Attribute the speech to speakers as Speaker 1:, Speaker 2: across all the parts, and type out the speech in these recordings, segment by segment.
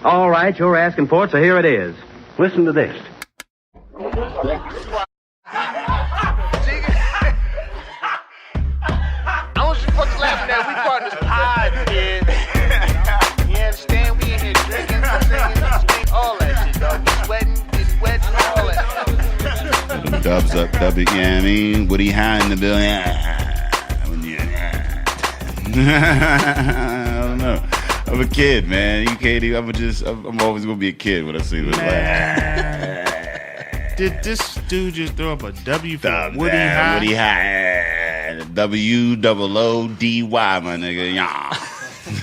Speaker 1: All right, you're asking for it, so here it is. Listen to this.
Speaker 2: I want you fuckers laughing at we part of this pod, kid. You understand? We in here drinking, singing, all that shit, dog. We sweating, getting wet, all that.
Speaker 3: Dubs up, dub it, yeah, I mean, Woody High in the building. I don't know. I'm a kid, man. You can't even, I'm always gonna be a kid when I see this.
Speaker 4: Did this dude just throw up a W for Woody High?
Speaker 3: Woody High. WOODY, my nigga. Yeah.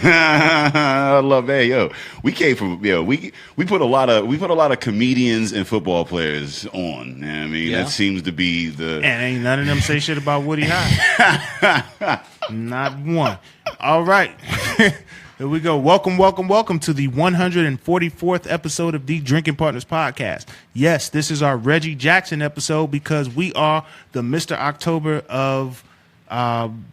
Speaker 3: I love that. Yo, we came from we put a lot of comedians and football players on. You know what I mean, that seems to be the.
Speaker 4: And ain't none of them say shit about Woody High. Not one. All right. Here we go. Welcome to the 144th episode of the Drinking Partners Podcast. Yes, this is our Reggie Jackson episode because we are the Mr. October of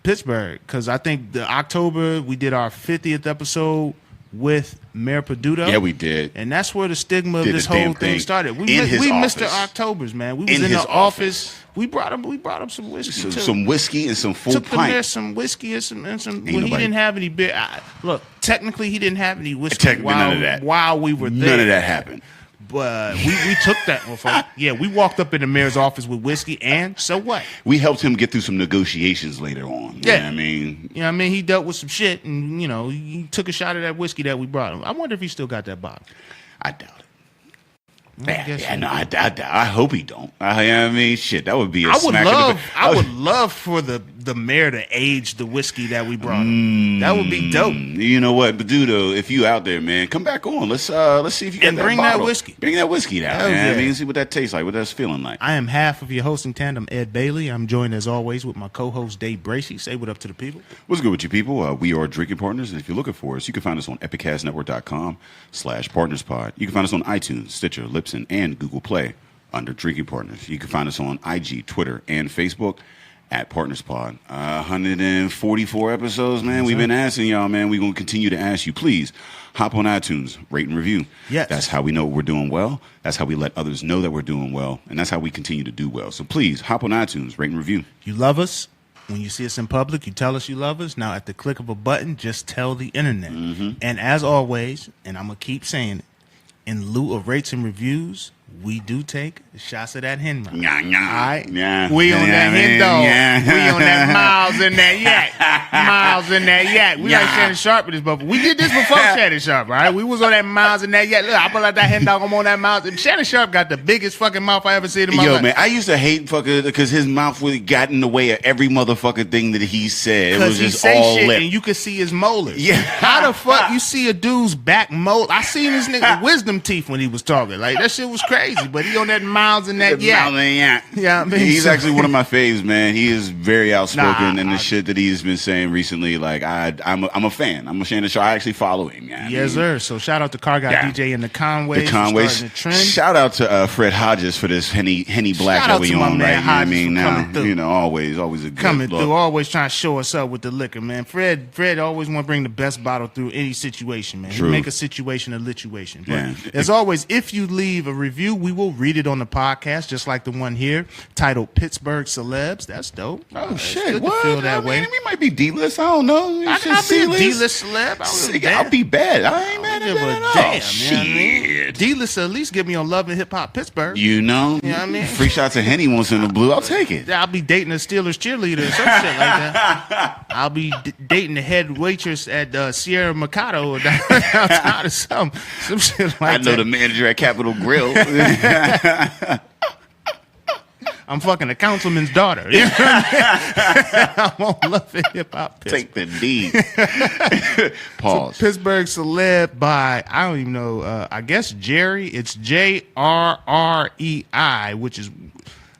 Speaker 4: Pittsburgh. Because I think the October, we did our 50th episode with Mayor Peduto.
Speaker 3: Yeah, we did.
Speaker 4: And that's where the stigma of this whole thing started. We Mr. Octobers, man. We was in the office. We brought him some whiskey too.
Speaker 3: Some whiskey and some full
Speaker 4: Took
Speaker 3: pint.
Speaker 4: There some whiskey and some. Well, he didn't have any beer. Look, technically, he didn't have any whiskey.
Speaker 3: None of that.
Speaker 4: While we were there.
Speaker 3: None of that happened.
Speaker 4: But we took that one from. Yeah, we walked up in the mayor's office with whiskey, and so what?
Speaker 3: We helped him get through some negotiations later on.
Speaker 4: Yeah,
Speaker 3: you know what I mean,
Speaker 4: he dealt with some shit, and he took a shot of that whiskey that we brought him. I wonder if he still got that bottle.
Speaker 3: I doubt it. I hope he don't. I mean, shit, that would be a smack
Speaker 4: I would love for the mayor to age the whiskey that we brought him. That would be dope.
Speaker 3: You know what, Bedudo, if you out there, man, come back on. Let's see if you can
Speaker 4: bring that whiskey.
Speaker 3: Bring that whiskey down.
Speaker 4: Hell yeah.
Speaker 3: I mean, see what that tastes like, what that's feeling like.
Speaker 4: I am half of your hosting tandem, Ed Bailey. I'm joined as always with my co-host Dave Bracey. Say what up to the people.
Speaker 3: What's good with you people? We are Drinking Partners, and if you're looking for us, you can find us on epicastnetwork.com/partnerspod. You can find us on iTunes, Stitcher, Libsyn, and Google Play under Drinking Partners. You can find us on IG, Twitter, and Facebook at PartnersPod. 144 episodes, man. We've been asking y'all, man. We're going to continue to ask you. Please hop on iTunes, rate and review.
Speaker 4: Yes.
Speaker 3: That's how we know we're doing well. That's how we let others know that we're doing well. And that's how we continue to do well. So please hop on iTunes, rate and review.
Speaker 4: You love us. When you see us in public, you tell us you love us. Now, at the click of a button, just tell the internet. Mm-hmm. And as always, and I'm going to keep saying it, in lieu of rates and reviews, we do take shots of that hen rock.
Speaker 3: All right?
Speaker 4: Yeah. We on that hen dog. Yeah. We on that miles in that yak. Miles in that yak. We like Shannon Sharpe in this bubble. We did this before Shannon Sharpe, right? We was on that miles in that yak. Look, I pull out that hen dog. I'm on that miles. Shannon Sharpe got the biggest fucking mouth I ever seen in my life.
Speaker 3: Yo, man, I used to hate fucking because his mouth really got in the way of every motherfucking thing that he said. It was just all
Speaker 4: shit
Speaker 3: lip.
Speaker 4: And you could see his molars.
Speaker 3: Yeah.
Speaker 4: How the fuck you see a dude's back molar? I seen this nigga wisdom teeth when he was talking. Like, that shit was crazy. But he on that miles in that yak. Yeah, I mean,
Speaker 3: he's actually one of my faves, man. He is very outspoken, and the shit that he's been saying recently, like I'm a fan. I'm a Shannon Sharpe. I actually follow him.
Speaker 4: Yes, sir. So shout out to Car Guy DJ and the Conways. The trend.
Speaker 3: Shout out to Fred Hodges for this Henny Black that we on right now. I mean, now always a good
Speaker 4: coming
Speaker 3: look.
Speaker 4: through, always trying to show us up with the liquor, man. Fred always want to bring the best bottle through any situation, man. He make a situation a lituation. But as always, if you leave a review, we will read it on the podcast, just like the one here titled Pittsburgh Celebs. That's dope.
Speaker 3: Oh, shit.
Speaker 4: What? Feel that way.
Speaker 3: We might be D-list. I don't know.
Speaker 4: I'll be a D-list celeb.
Speaker 3: I'll be bad. I ain't mad at that at all.
Speaker 4: Shit. D-list at least give me on Love and Hip Hop Pittsburgh.
Speaker 3: You know what I mean? Free shots of Henny once in the blue. I'll take it.
Speaker 4: I'll be dating a Steelers cheerleader or some shit like that. I'll be dating the head waitress at Sierra Mercado or downtown or some shit like that.
Speaker 3: I know the manager at Capitol Grill.
Speaker 4: I'm fucking a councilman's daughter. You know I won't love it hip hop.
Speaker 3: Take the D. Pause.
Speaker 4: So Pittsburgh celeb by, I don't even know, I guess Jerry. It's JRREI, which is,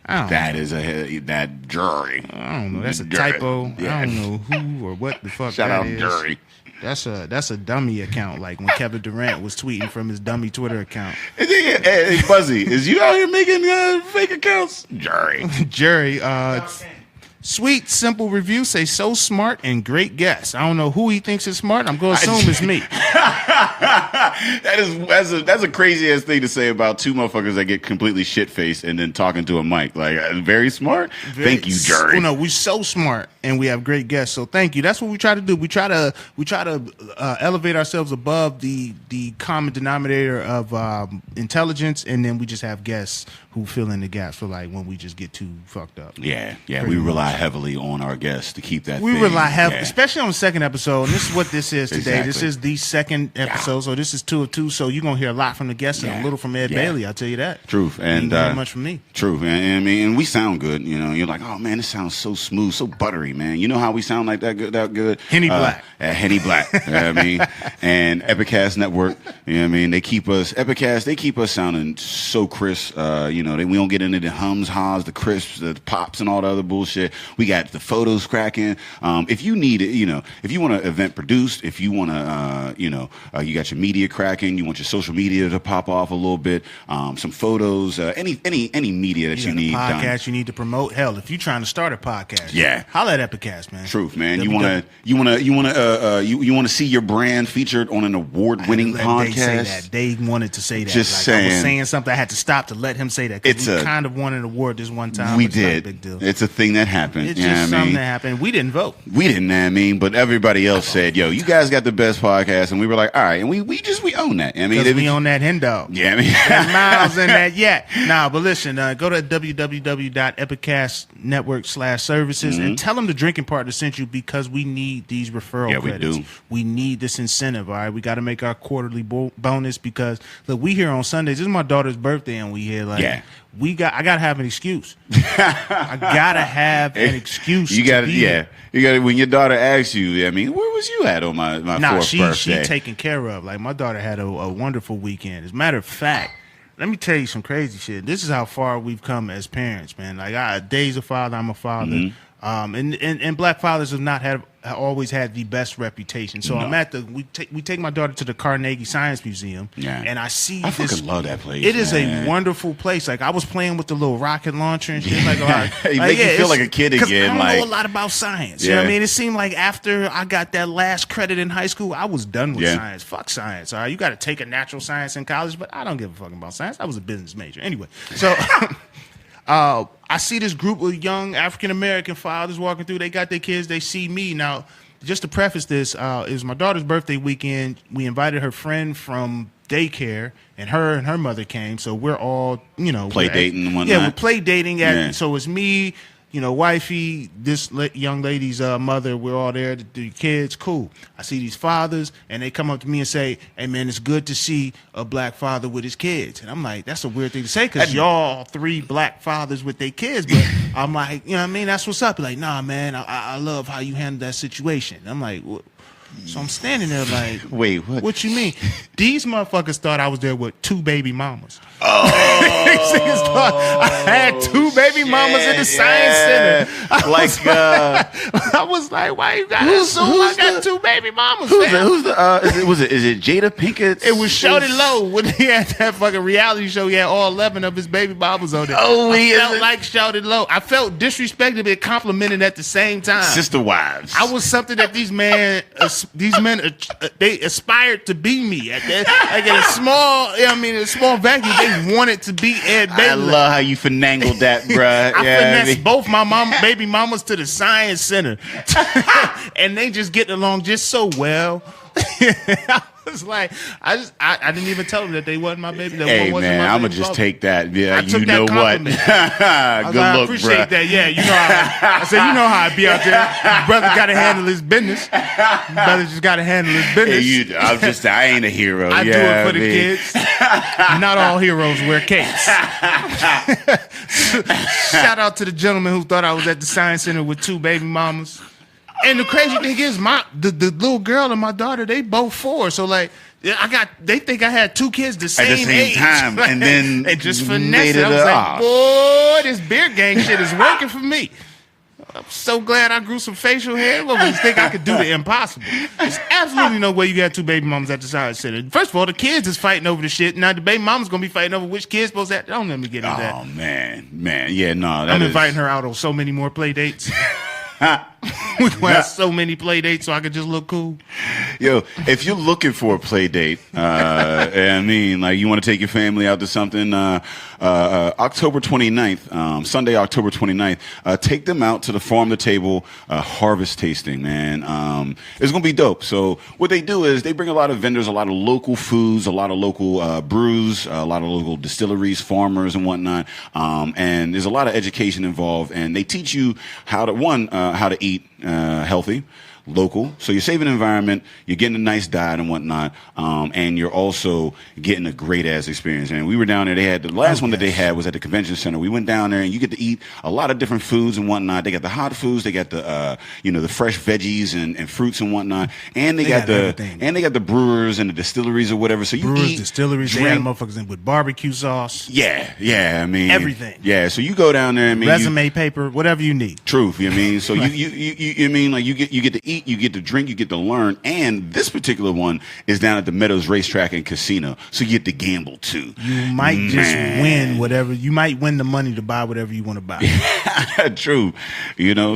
Speaker 4: I don't know.
Speaker 3: That jury.
Speaker 4: I don't know. That's a typo. Yeah. I don't know who or what the fuck
Speaker 3: Shout
Speaker 4: that
Speaker 3: out
Speaker 4: is.
Speaker 3: jury.
Speaker 4: That's a dummy account, like when Kevin Durant was tweeting from his dummy Twitter account.
Speaker 3: Hey, Buzzy, is you out here making fake accounts? Jury.
Speaker 4: Sweet, simple review. Say so smart and great guest. I don't know who he thinks is smart. I'm going to assume it's me.
Speaker 3: That's a crazy ass thing to say about two motherfuckers that get completely shit faced and then talking to a mic. Like, very smart. Thank you, Jerry.
Speaker 4: No, we're so smart and we have great guests. So thank you. That's what we try to do. We try to elevate ourselves above the common denominator of intelligence, and then we just have guests who fill in the gaps for like when we just get too fucked up.
Speaker 3: Yeah. We rely heavily on our guests to keep that.
Speaker 4: We
Speaker 3: thing.
Speaker 4: rely heavily, especially on the second episode. And this is what this is today.
Speaker 3: Exactly.
Speaker 4: This is the second episode, so this is 2 of 2. So you're gonna hear a lot from the guests and a little from Ed Bailey. I'll tell you that.
Speaker 3: Truth, and
Speaker 4: not much from me.
Speaker 3: Truth, and I mean, and we sound good. You know, you're like, oh man, this sounds so smooth, so buttery, man. You know how we sound like that good.
Speaker 4: Henny Black.
Speaker 3: Henny Black. You know what I mean, and Epicast Network. You know what I mean, they keep us sounding so crisp. You know, we don't get into the hums, haws, the crisps, the pops, and all the other bullshit. We got the photos cracking. If you need it, you know, if you want an event produced, if you want to, you got your media cracking, you want your social media to pop off a little bit, some photos, any media that you need.
Speaker 4: Podcast
Speaker 3: done.
Speaker 4: you need to promote. Hell, if you're trying to start a podcast,
Speaker 3: yeah,
Speaker 4: holla at Epicast, man.
Speaker 3: Truth, man. You want to see your brand featured on an award-winning podcast.
Speaker 4: They wanted to say that.
Speaker 3: Just
Speaker 4: like,
Speaker 3: saying.
Speaker 4: I was saying something. I had to stop to let him say that because we kind of won an award this one time.
Speaker 3: We
Speaker 4: it's
Speaker 3: did.
Speaker 4: Not a big deal.
Speaker 3: It's a thing that happened.
Speaker 4: It's just something that happened. We didn't vote.
Speaker 3: We didn't, I mean, but everybody else said, yo, you guys got the best podcast. And we were like, all right. And we own that. I mean,
Speaker 4: we own that hen dog.
Speaker 3: Yeah, I mean.
Speaker 4: Got miles in that yet. Nah, but listen, go to www.epicastnetwork/services and tell them the drinking partner sent you because we need these referral credits.
Speaker 3: We do.
Speaker 4: We need this incentive, all right? We got to make our quarterly bonus because, look, we here on Sundays. This is my daughter's birthday and we here like, I got to have an excuse. I got to have an excuse.
Speaker 3: You got to, when your daughter asks you, I mean, where was you at on my fourth birthday?
Speaker 4: She taken care of. Like, my daughter had a wonderful weekend. As a matter of fact, let me tell you some crazy shit. This is how far we've come as parents, man. Like, Dave's a father, I'm a father. And black fathers have not always had the best reputation. So I'm at we take my daughter to the Carnegie Science Museum, and I see
Speaker 3: I fucking love that place.
Speaker 4: It is a wonderful place. Like, I was playing with the little rocket launcher and shit. Like,
Speaker 3: you make you feel like a kid again.
Speaker 4: I don't know a lot about science. You know what I mean? It seemed like after I got that last credit in high school, I was done with science. Fuck science. All right, you got to take a natural science in college, but I don't give a fuck about science. I was a business major anyway. So. I see this group of young African-American fathers walking through. They got their kids. They see me. Now, just to preface this, it was my daughter's birthday weekend. We invited her friend from daycare, and her mother came. So we're all,
Speaker 3: play dating and whatnot.
Speaker 4: Yeah, we're play dating. So it's me, wifey, this young lady's mother. We're all there. The kids, cool. I see these fathers, and they come up to me and say, "Hey, man, it's good to see a black father with his kids." And I'm like, that's a weird thing to say because y'all 3 black fathers with their kids. But I'm like, you know what I mean? That's what's up. Like, nah, man, I love how you handle that situation. I'm like, what? So I'm standing there like,
Speaker 3: wait, what?
Speaker 4: What you mean? These motherfuckers thought I was there with 2 baby mamas.
Speaker 3: Oh,
Speaker 4: I had 2 baby mamas in the science center. I was like, why you got assume I got 2 baby mamas?
Speaker 3: Is it Jada Pinkett?
Speaker 4: It was Shawty Low when he had that fucking reality show. He had all 11 of his baby mamas on there.
Speaker 3: Oh,
Speaker 4: I felt like Shawty Low. I felt disrespected but complimented at the same time.
Speaker 3: Sister wives.
Speaker 4: I was something that these men they aspired to be me at that, like in a small, a small vacuum. They wanted to be Ed Bailey.
Speaker 3: I love how you finagled that, bruh.
Speaker 4: I finessed both my baby mamas to the science center, and they just get along just so well. I was like, I didn't even tell them that they wasn't my baby. That
Speaker 3: hey
Speaker 4: one
Speaker 3: man, I'm gonna just take that. Yeah, you know what? Good look,
Speaker 4: I appreciate that. Yeah, I said, you know how I be out there. Your brother got to handle his business. Your brother just got to handle his business.
Speaker 3: Hey, I ain't a hero.
Speaker 4: I do it for the kids. Not all heroes wear capes. Shout out to the gentleman who thought I was at the science center with 2 baby mamas. And the crazy thing is, the little girl and my daughter, they both 4. So like, they think I had 2 kids the same age.
Speaker 3: Time, and then
Speaker 4: they just finessed it. I was like, boy, this beer gang shit is working for me. I'm so glad I grew some facial hair. Motherfuckers think I could do the impossible. There's absolutely no way you got two baby mamas at the side center. First of all, the kids is fighting over the shit. Now the baby mama's gonna be fighting over which kid's supposed to. Don't let me get into that.
Speaker 3: Oh man, yeah, no.
Speaker 4: I'm inviting her out on so many more play dates. We gonna have so many play dates so I could just look cool.
Speaker 3: Yo, if you're looking for a play date, I mean, like you want to take your family out to something, October 29th, Sunday, October 29th, take them out to the Farm to Table harvest tasting, man. It's going to be dope. So what they do is they bring a lot of vendors, a lot of local foods, a lot of local brews, a lot of local distilleries, farmers and whatnot. And there's a lot of education involved, and they teach you how to eat healthy, local. So you're saving the environment, you're getting a nice diet and whatnot, and you're also getting a great ass experience. And we were down there. They had the last one that they had was at the convention center. We went down there, and you get to eat a lot of different foods and whatnot. They got the hot foods, they got the the fresh veggies and fruits and whatnot, and they got the brewers and the distilleries or whatever. So you
Speaker 4: brewers,
Speaker 3: eat,
Speaker 4: distilleries,
Speaker 3: drink.
Speaker 4: they had motherfuckers in with barbecue sauce.
Speaker 3: Yeah. I mean
Speaker 4: everything.
Speaker 3: Yeah. So you go down there. I mean,
Speaker 4: resume paper, whatever you need.
Speaker 3: Truth. You know what I mean? So you mean like you get to eat, you get to drink, you get to learn, and this particular one is down at the Meadows Racetrack and Casino, so you get to gamble too.
Speaker 4: You might just win whatever. You might win the money to buy whatever you want to buy.
Speaker 3: True.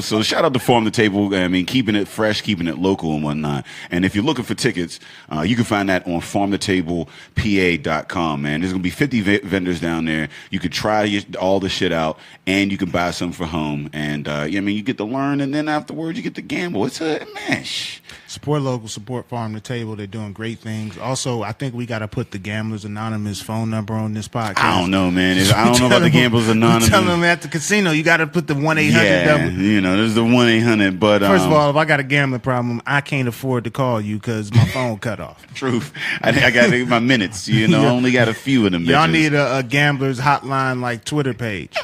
Speaker 3: So shout out to Farm to Table. I mean, keeping it fresh, keeping it local and whatnot. And if you're looking for tickets, you can find that on farmtotablepa.com, man. There's going to be 50 vendors down there. You could try all the shit out, and you can buy some for home. And, you get to learn, and then afterwards you get to gamble. It's a mesh.
Speaker 4: Support local, support Farm to Table. They're doing great things. Also, I think we got to put the Gamblers Anonymous phone number on this podcast.
Speaker 3: I don't know, man. I don't know about the Gamblers Anonymous.
Speaker 4: Tell them at the casino, you got to put the 1-800 number.
Speaker 3: There's the 1-800. But
Speaker 4: first of all, if I got a gambling problem, I can't afford to call you because my phone cut off.
Speaker 3: Truth. I got my minutes. I only got a few of them.
Speaker 4: Y'all
Speaker 3: bitches.
Speaker 4: need a Gamblers hotline like Twitter page,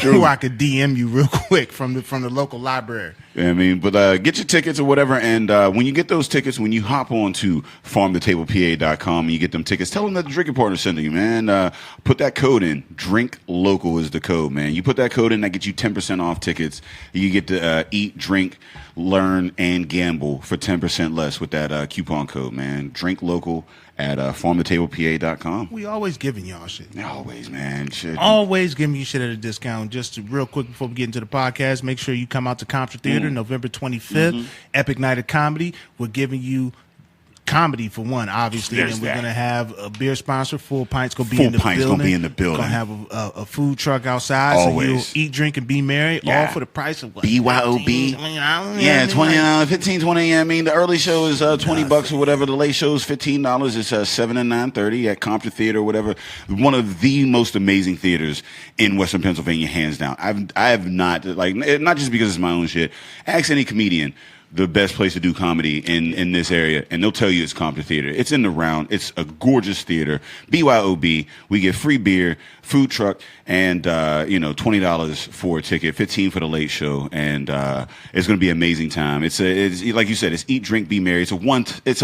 Speaker 4: who I could DM you real quick from the local library.
Speaker 3: But get your tickets or whatever, and when you get those tickets, when you hop on to farmtotablepa.com and you get them tickets, tell them that the Drinking Partner's sending you, man. Put that code in. Drink Local is the code, man. You put that code in, that gets you 10% off tickets. You get to eat, drink, learn, and gamble for 10% less with that coupon code, man. Drink Local at farmtotablepa.com.
Speaker 4: We always giving y'all shit.
Speaker 3: Always, man. Shit.
Speaker 4: Always giving you shit at a discount. Just real quick before we get into the podcast, make sure you come out to Compton Theater November 25th. Epic Night of Comedy. We're giving you comedy for one, obviously.
Speaker 3: There's
Speaker 4: and we're
Speaker 3: that.
Speaker 4: going to have a beer sponsor. Full Pints going to be
Speaker 3: Full
Speaker 4: in the
Speaker 3: Pints
Speaker 4: building.
Speaker 3: gonna be in the building.
Speaker 4: Going to have a food truck outside.
Speaker 3: Always.
Speaker 4: So you'll eat, drink, and be merry.
Speaker 3: Yeah.
Speaker 4: All for the price of what?
Speaker 3: BYOB. Yeah, $20, $15, $20. I mean, the early show is $20 or whatever. The late show is $15. It's 7 and 9:30 at Compton Theater or whatever. One of the most amazing theaters in Western Pennsylvania, hands down. I have not, like, not just because it's my own shit. Ask any comedian the best place to do comedy in this area, and they'll tell you it's Compton Theater. It's in the round. It's a gorgeous theater. BYOB. We get free beer, food truck, and $20 for a ticket, $15 for the late show, and it's going to be an amazing time. It's like you said, it's eat, drink, be merry. It's a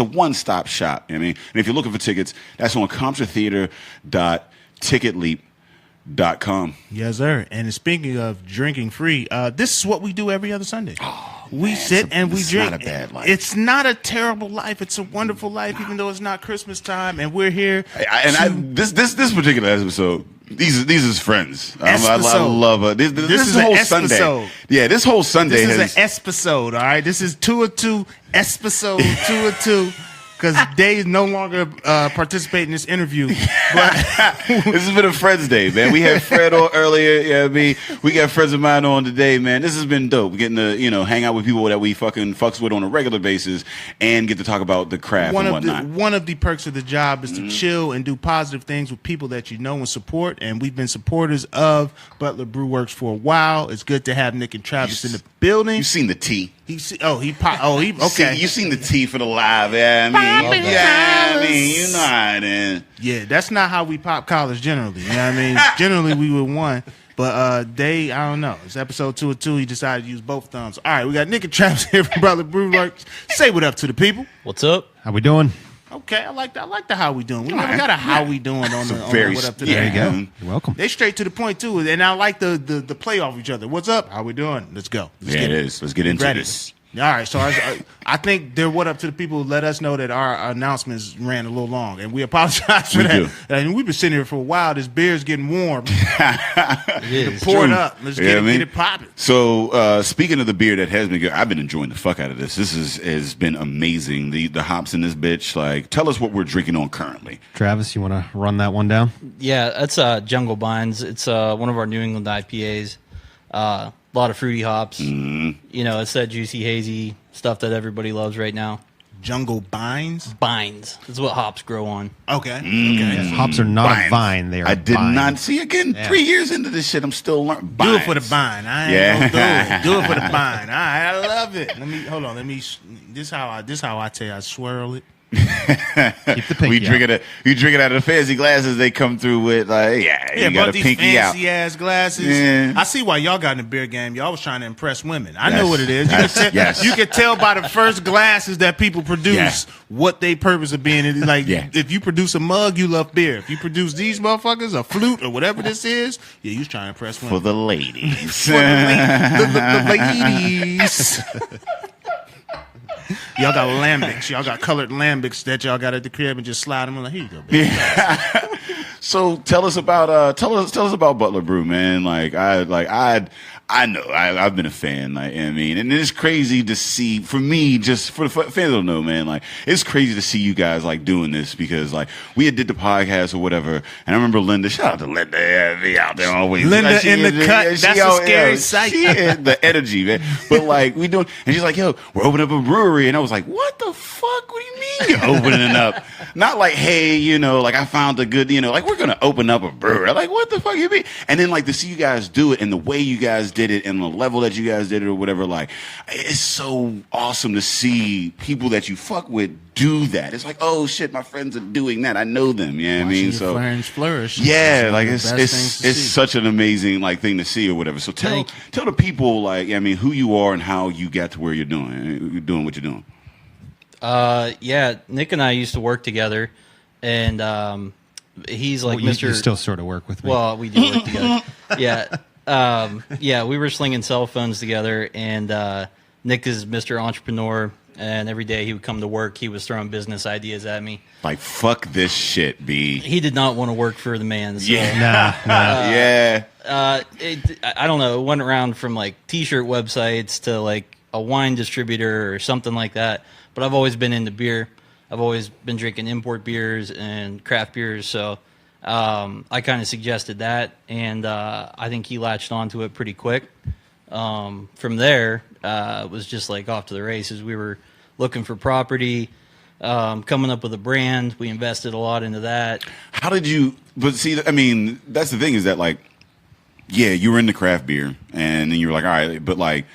Speaker 3: one-stop shop. And if you're looking for tickets, that's on ComptonTheater.ticketleap.com.
Speaker 4: Yes, sir. And speaking of drinking free, this is what we do every other Sunday. We sit and we drink.
Speaker 3: It's not a bad life.
Speaker 4: It's not a terrible life. It's a wonderful life, even though it's not Christmas time. And we're here.
Speaker 3: This particular episode, these is friends. I
Speaker 4: Espisode.
Speaker 3: love this
Speaker 4: is
Speaker 3: whole
Speaker 4: an
Speaker 3: Sunday.
Speaker 4: espisode.
Speaker 3: Yeah, this whole Sunday
Speaker 4: This
Speaker 3: has.
Speaker 4: is an episode, all right? This is 2 of 2, episode 2 of 2. Because Dave no longer participate in this interview. But
Speaker 3: This has been a Friends Day, man. We had Fred on earlier. Yeah, we got friends of mine on today, man. This has been dope. We're getting to hang out with people that we fucks with on a regular basis and get to talk about the craft and whatnot.
Speaker 4: One of the perks of the job is to chill and do positive things with people that you know and support. And we've been supporters of Butler Brew Works for a while. It's good to have Nick and Travis in the building.
Speaker 3: You've seen the tea.
Speaker 4: Okay.
Speaker 3: You've seen the tea for the live. You know how it is.
Speaker 4: Yeah, that's not how we pop collars generally. You know what I mean? Generally, we would one. But I don't know. It's episode 2 of 2. He decided to use both thumbs. All right, we got Nick and Travis here from Butler Brew Works. Say what up to the people.
Speaker 5: What's up?
Speaker 1: How we doing?
Speaker 4: Okay, I like that. I like the how we doing. We never got a how we doing on the what up to
Speaker 3: there you go.
Speaker 5: You're welcome.
Speaker 4: They straight to the point too, and I like the play off each other. What's up? How we doing? Let's go. Let's get it.
Speaker 3: Let's get into
Speaker 4: Ready.
Speaker 3: this.
Speaker 4: All right, so I think they're what up to the people who let us know that our announcements ran a little long, and we apologize for that. And we've been sitting here for a while. This beer's getting warm.
Speaker 5: It is.
Speaker 4: Pour it up. Let's get it popping.
Speaker 3: So speaking of the beer that has been good, I've been enjoying the fuck out of this. This has been amazing. The hops in this bitch. Like, tell us what we're drinking on currently.
Speaker 5: Travis, you want to run that one down?
Speaker 6: Yeah, that's Jungle Bynes. It's one of our New England IPAs. A lot of fruity hops.
Speaker 3: Mm.
Speaker 6: You know, it's that juicy, hazy stuff that everybody loves right now.
Speaker 4: Jungle Bynes?
Speaker 6: Bynes. That's what hops grow on.
Speaker 4: Okay.
Speaker 5: Yes, hops are not
Speaker 3: Bynes.
Speaker 5: a vine. They are
Speaker 3: I did
Speaker 5: Bynes.
Speaker 3: not see again.
Speaker 5: Yeah.
Speaker 3: 3 years into this shit, I'm still learning.
Speaker 4: Do it for the vine. I ain't gonna do it. Do it for the vine. All right, I love it. Hold on. This how I tell you I swirl it.
Speaker 5: Keep the pinky out.
Speaker 3: You drink it out of the fancy glasses they come through with. Like, you got a
Speaker 4: these
Speaker 3: pinky out.
Speaker 4: fancy ass glasses.
Speaker 3: Yeah.
Speaker 4: I see why y'all got in the beer game. Y'all was trying to impress women. I know what it is.
Speaker 3: Yes.
Speaker 4: You can tell by the first glasses that people produce what they purpose of being. It's like if you produce a mug, you love beer. If you produce these motherfuckers, a flute or whatever this is, you was trying to impress women.
Speaker 3: For the ladies.
Speaker 4: For the ladies. Y'all got lambics. Y'all got colored lambics that y'all got at the crib and just slide them. Like, here you go, baby.
Speaker 3: Yeah. So tell us about Butler Brew, man. I know I've been a fan. Like, I mean, and it's crazy to see. For me, just for the fans that don't know, man. Like, it's crazy to see you guys like doing this because like we had did the podcast or whatever, and I remember Linda. Shout out to Linda, be out there always.
Speaker 4: Linda
Speaker 3: like,
Speaker 4: in the cut. That's a scary sight.
Speaker 3: The energy, man. But like we doing, and she's like, "Yo, we're opening up a brewery," and I was like, "What the fuck? What do you mean you're opening it up?" Not like, hey, like I found a good, like we're gonna open up a brewery. I'm like, what the fuck you mean? And then like to see you guys do it and the way you guys did it and the level that you guys did it or whatever, like it's so awesome to see people that you fuck with do that. It's like, oh shit, my friends are doing that. I know them. You know what I mean? So
Speaker 4: friends flourish.
Speaker 3: Yeah, like it's such an amazing like thing to see or whatever. So tell the people like who you are and how you got to where you're doing what you're doing.
Speaker 6: Yeah, Nick and I used to work together, and he's like Mr.
Speaker 5: You still sort of work with me.
Speaker 6: Well, we do work together. Yeah, we were slinging cell phones together, and Nick is Mr. Entrepreneur, and every day he would come to work, he was throwing business ideas at me.
Speaker 3: Like, fuck this shit, B.
Speaker 6: He did not want to work for the man. So,
Speaker 3: Yeah.
Speaker 6: I don't know. It went around from like T-shirt websites to like a wine distributor or something like that. But I've always been into beer. I've always been drinking import beers and craft beers. So I kind of suggested that, and I think he latched onto it pretty quick. From there, it was just like off to the races. We were looking for property, coming up with a brand. We invested a lot into that.
Speaker 3: How did you? But see, I mean, that's the thing is that like, yeah, you were into craft beer, and then you were like, all right, but like,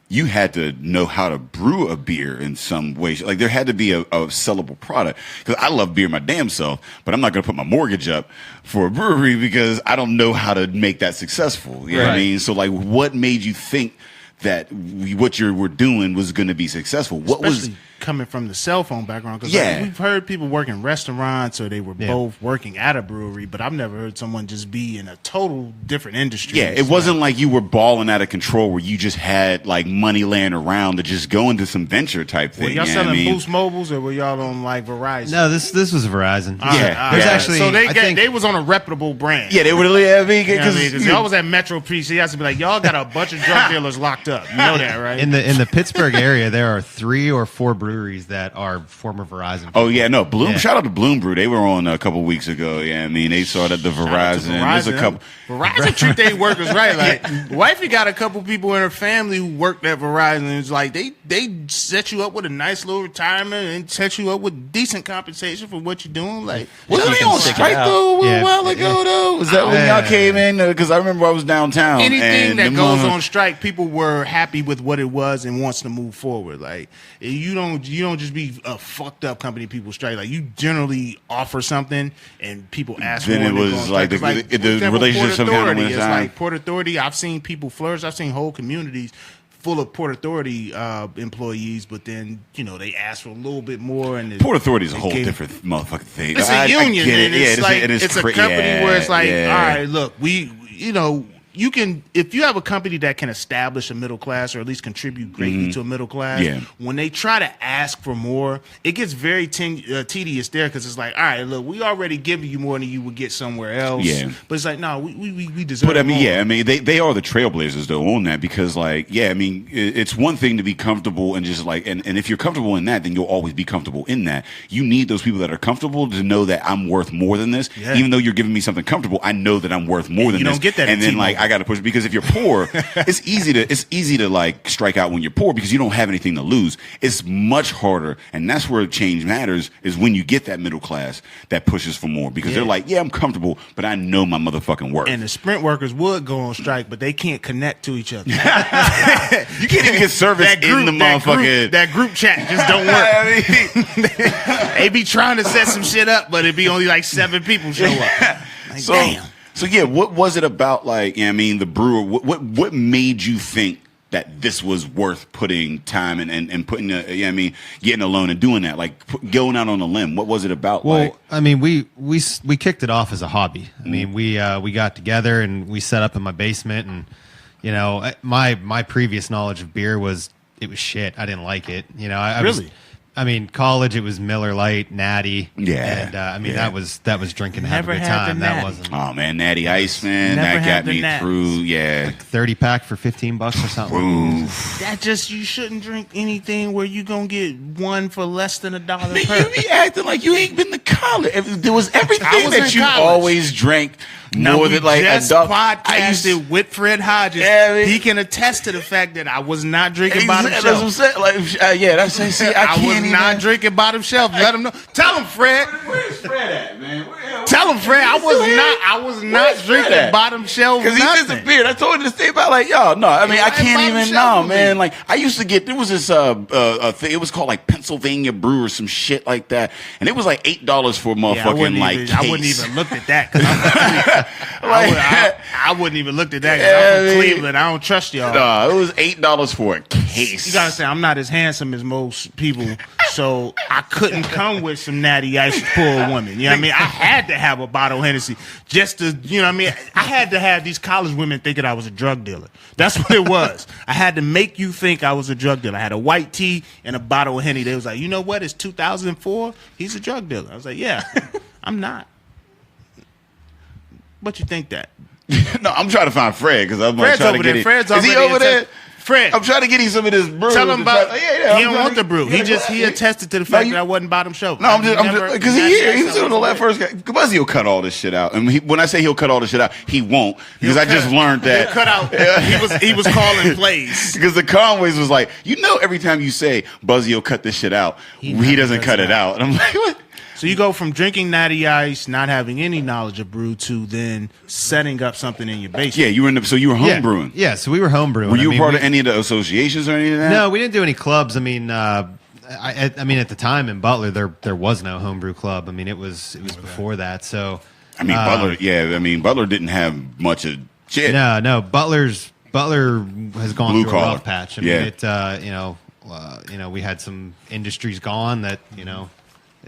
Speaker 3: you had to know how to brew a beer in some way. Like there had to be a sellable product. Because I love beer my damn self, but I'm not going to put my mortgage up for a brewery because I don't know how to make that successful. You know what I mean? So like, what made you think that what you were doing was going to be successful? What
Speaker 4: Especially coming from the cell phone background, because we've heard people work in restaurants or they were both working at a brewery, but I've never heard someone just be in a total different industry.
Speaker 3: Yeah, it wasn't like you were balling out of control where you just had like money laying around to just go into some venture type thing.
Speaker 4: Were y'all selling Boost Mobiles or were y'all on like Verizon?
Speaker 5: No, this was Verizon.
Speaker 3: There's
Speaker 5: actually.
Speaker 4: So they was on a reputable brand.
Speaker 3: Yeah, they were really
Speaker 4: because y'all was at Metro PC. You have to be like, y'all got a bunch of drug dealers locked up. You know that, right?
Speaker 5: In the Pittsburgh area, there are 3 or 4 breweries that are former Verizon people.
Speaker 3: Oh yeah, no, Bloom. Yeah. Shout out to Bloom Brew. They were on a couple weeks ago. Yeah, I mean they started the Verizon. There's a couple.
Speaker 4: Verizon treat their workers right. Like wifey got a couple people in her family who worked at Verizon. It's like they set you up with a nice little retirement and set you up with decent compensation for what you're doing. Like
Speaker 3: wasn't they on strike though a while ago though? Was that when y'all came in? Because I remember I was downtown.
Speaker 4: Anything that goes on strike, people were happy with what it was and wants to move forward. Like you don't just be a fucked up company people strike. Like you generally offer something and people ask
Speaker 3: then
Speaker 4: for
Speaker 3: it was like the relationship some kind of went
Speaker 4: It's
Speaker 3: down.
Speaker 4: like Port Authority. I've seen people flourish. I've seen whole communities full of Port Authority employees, but then they asked for a little bit more. And
Speaker 3: Port Authority is a whole different motherfucking thing.
Speaker 4: It's a union,
Speaker 3: I get
Speaker 4: and
Speaker 3: it.
Speaker 4: it's a company where it's like, all right, look, you can, if you have a company that can establish a middle class or at least contribute greatly to a middle class, when they try to ask for more, it gets very tedious there because it's like, all right, look, we already giving you more than you would get somewhere else. Yeah. But it's like, no, we deserve
Speaker 3: But I mean,
Speaker 4: more.
Speaker 3: they are the Trailblazers though on that because it's one thing to be comfortable and just like, and if you're comfortable in that, then you'll always be comfortable in that. You need those people that are comfortable to know that I'm worth more than this. Yeah. Even though you're giving me something comfortable, I know that I'm worth more than this.
Speaker 4: You don't get that.
Speaker 3: And then I got to push because if you're poor, it's easy to like strike out when you're poor because you don't have anything to lose. It's much harder, and that's where change matters. Is when you get that middle class that pushes for more because they're like, I'm comfortable, but I know my motherfucking worth.
Speaker 4: And the Sprint workers would go on strike, but they can't connect to each other.
Speaker 3: You can't even get service in the motherfucking
Speaker 4: that group chat just don't work. They be trying to set some shit up, but it'd be only like 7 people show up. Like, damn.
Speaker 3: So what was it about? The brewer. What made you think that this was worth putting time and putting getting a loan and doing that, going out on a limb? What was it about?
Speaker 5: Well, we kicked it off as a hobby. I mean, we got together and we set up in my basement, and my previous knowledge of beer was shit. I didn't like it. College, it was Miller Lite, Natty. Yeah. And that was drinking to have a good time. That wasn't.
Speaker 3: Oh man, Natty Ice, man. That got me through. Yeah.
Speaker 5: 30-pack for $15 or something.
Speaker 3: Oof.
Speaker 4: That you shouldn't drink anything where you gonna get one for less than $1 per.
Speaker 3: You be acting like you ain't been to college. There was everything that you always drank. More than
Speaker 4: adult. Podcasted with Fred Hodges. Yeah, he can attest to the fact that I was not drinking bottom shelf.
Speaker 3: That's what I'm saying.
Speaker 4: I was not drinking bottom shelf. Let him know. Tell him, Fred.
Speaker 3: Where's Fred at, man?
Speaker 4: Tell him, Fred. I was not drinking bottom shelf.
Speaker 3: Because he disappeared. I told him to stay about y'all. No, I can't even know, man. I used to get, there was this thing. It was called Pennsylvania Brew or some shit like that, and it was $8 for a motherfucking case.
Speaker 4: I wouldn't even looked at that. I wouldn't even looked at that because I'm from Cleveland. I don't trust y'all.
Speaker 3: No, it was $8 for a case.
Speaker 4: You gotta say I'm not as handsome as most people, so I couldn't come with some Natty Ice to pull a woman. You know what I mean? I had to have a bottle of Hennessy just to, I had to have these college women thinking I was a drug dealer. That's what it was. I had to make you think I was a drug dealer. I had a white tee and a bottle of Henny. They was like, you know what? It's 2004. He's a drug dealer. I was like, yeah, I'm not. But you think that?
Speaker 3: No, I'm trying to find Fred because I'm
Speaker 4: Fred's
Speaker 3: trying
Speaker 4: over
Speaker 3: to get
Speaker 4: there.
Speaker 3: it.
Speaker 4: Fred's
Speaker 3: Is he over there?
Speaker 4: Fred,
Speaker 3: I'm trying to get him some of this brew.
Speaker 4: Tell him about. He don't want the brew. He attested to the fact that I wasn't bottom shelf.
Speaker 3: No, I'm just because he was on the last first guy. Buzzy will cut all this shit out, and when I say he'll cut all this shit out, he won't because I just learned that.
Speaker 4: Cut out. He was calling plays
Speaker 3: because the Conways was like, every time you say Buzzy will cut this shit out, he doesn't cut it out, and I'm like, what?
Speaker 4: So you go from drinking Natty Ice, not having any knowledge of brew, to then setting up something in your basement.
Speaker 3: Yeah, you were home brewing.
Speaker 5: Yeah, so we were home brewing.
Speaker 3: Were you part of any of the associations or any of that?
Speaker 5: No, we didn't do any clubs. I mean, at the time in Butler, there was no homebrew club. I mean, it was before that. So
Speaker 3: Butler didn't have much of shit.
Speaker 5: No, Butler has gone
Speaker 3: Blue
Speaker 5: through
Speaker 3: collar.
Speaker 5: a rough patch. I mean, we had some industries gone that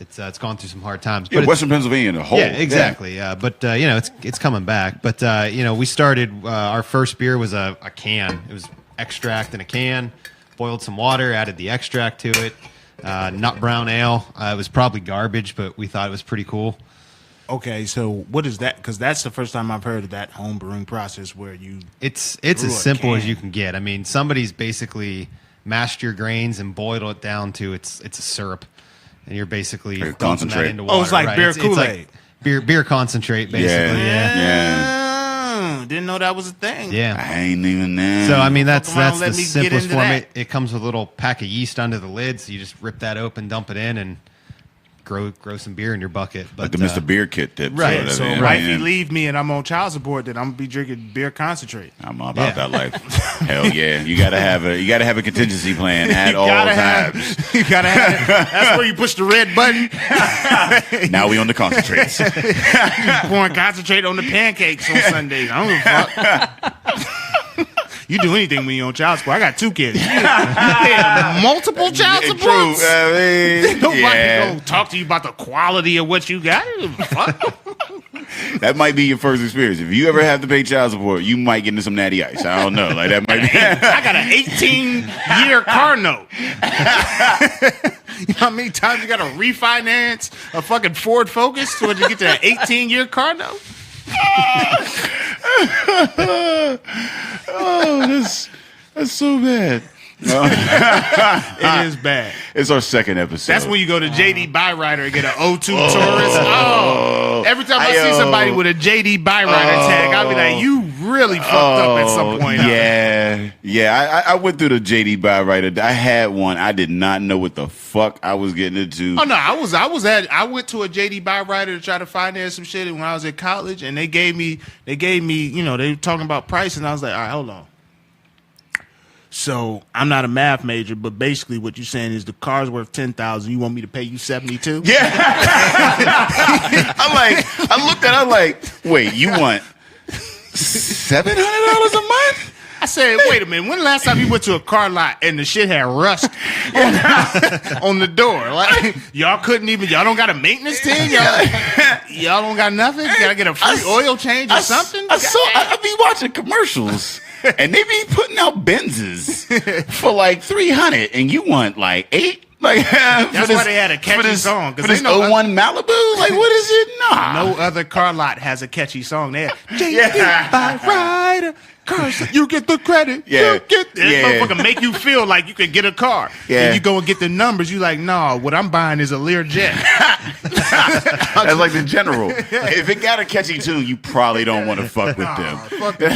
Speaker 5: it's gone through some hard times.
Speaker 3: But Western Pennsylvania in a whole.
Speaker 5: Yeah, exactly. Yeah. But it's coming back. But we started. Our first beer was a can. It was extract in a can. Boiled some water, added the extract to it. Nut brown ale. It was probably garbage, but we thought it was pretty cool.
Speaker 4: Okay, so what is that? Because that's the first time I've heard of that home brewing process where you.
Speaker 5: It's as simple as you can get. I mean, somebody's basically mashed your grains and boiled it down to it's a syrup. And you're basically dumping that into water.
Speaker 4: Oh, it's like beer Kool-Aid.
Speaker 5: It's beer concentrate, basically. Yeah.
Speaker 4: Didn't know that was a thing.
Speaker 5: Yeah.
Speaker 3: I ain't even there.
Speaker 5: So, I mean, that's the simplest form. It comes with a little pack of yeast under the lid, so you just rip that open, dump it in, and grow some beer in your bucket. But,
Speaker 3: like the Mr. Beer Kit tip.
Speaker 4: Right. So if you leave me and I'm on child support, then I'm gonna be drinking beer concentrate.
Speaker 3: I'm all about that life. Hell yeah. You gotta have a contingency plan at all times.
Speaker 4: You gotta have it. That's where you push the red button.
Speaker 3: Now we on the concentrates.
Speaker 4: Pouring concentrate on the pancakes on Sundays. I don't give a fuck. You do anything when you're on child support. I got 2 kids. You paying multiple child
Speaker 3: True.
Speaker 4: supports.
Speaker 3: I mean,
Speaker 4: Nobody
Speaker 3: yeah.
Speaker 4: gonna talk to you about the quality of what you got. Fuck.
Speaker 3: That might be your first experience. If you ever have to pay child support, you might get into some Natty Ice. I don't know. Like that might be.
Speaker 4: I got an 18-year car note. You know how many times you got to refinance a fucking Ford Focus so you get to an 18-year car note?
Speaker 3: Oh, that's so bad.
Speaker 4: It is bad.
Speaker 3: It's our second episode.
Speaker 4: That's when you go to JD Byrider and get an O2 Taurus. Oh, every time I see somebody with a JD Byrider tag, I'll be like, you really fucked up at some point.
Speaker 3: Yeah. I went through the JD Byrider. I had one. I did not know what the fuck I was getting into.
Speaker 4: Oh no, I went to a JD Byrider to try to finance some shit when I was at college, and they gave me, you know, they were talking about price, and I was like, all right, hold on. So I'm not a math major, but basically what you're saying is the car's worth $10,000. You want me to pay you $72?
Speaker 3: Yeah. I looked at it, I'm like, wait, you want $700 a month?
Speaker 4: I said, wait a minute. When the last time you went to a car lot and the shit had rust on the door? Like, y'all don't got a maintenance team? Y'all don't got nothing? Gotta get a free oil change or something?
Speaker 3: I be watching commercials. And they be putting out Benzes for like $300, and you want like $8. Like
Speaker 4: that's why they had a catchy song.
Speaker 3: For this 01 Malibu, like what is it? Nah,
Speaker 4: no other car lot has a catchy song. They have JD Byrider cars. You get the credit.
Speaker 3: Yeah,
Speaker 4: you get this motherfucker make you feel like you can get a car.
Speaker 3: Yeah,
Speaker 4: and you go and get the numbers. You like, no, what I'm buying is a Learjet.
Speaker 3: That's like the General. If it got a catchy tune, you probably don't want to fuck with them.
Speaker 4: Fuck them.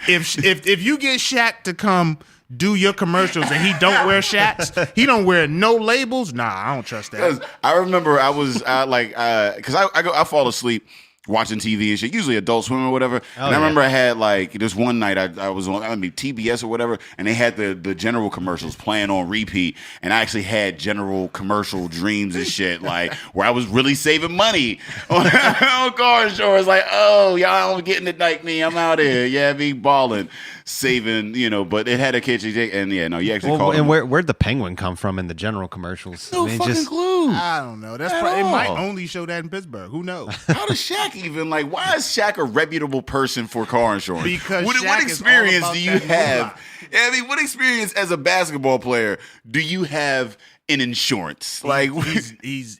Speaker 4: If you get Shaq to come do your commercials and he don't wear Shaqs, he don't wear no labels. Nah, I don't trust that.
Speaker 3: I remember I was because I fall asleep watching TV and shit, usually Adult Swim or whatever. I remember I had like this one night I was on TBS or whatever, and they had the General commercials playing on repeat, and I actually had General commercial dreams and shit, like where I was really saving money on car insurance. Like, oh, y'all don't getting it like me. I'm out here, yeah, be balling, saving, you know. But it had a catchy, and you actually called.
Speaker 5: And where'd the penguin come from in the General commercials?
Speaker 3: No fucking clue.
Speaker 4: I don't know. That's probably, it might only show that in Pittsburgh. Who knows?
Speaker 3: How does Shaq even why is Shaq a reputable person for car insurance?
Speaker 4: Because
Speaker 3: what experience do you have? I mean, what experience as a basketball player do you have in insurance? Like
Speaker 4: he's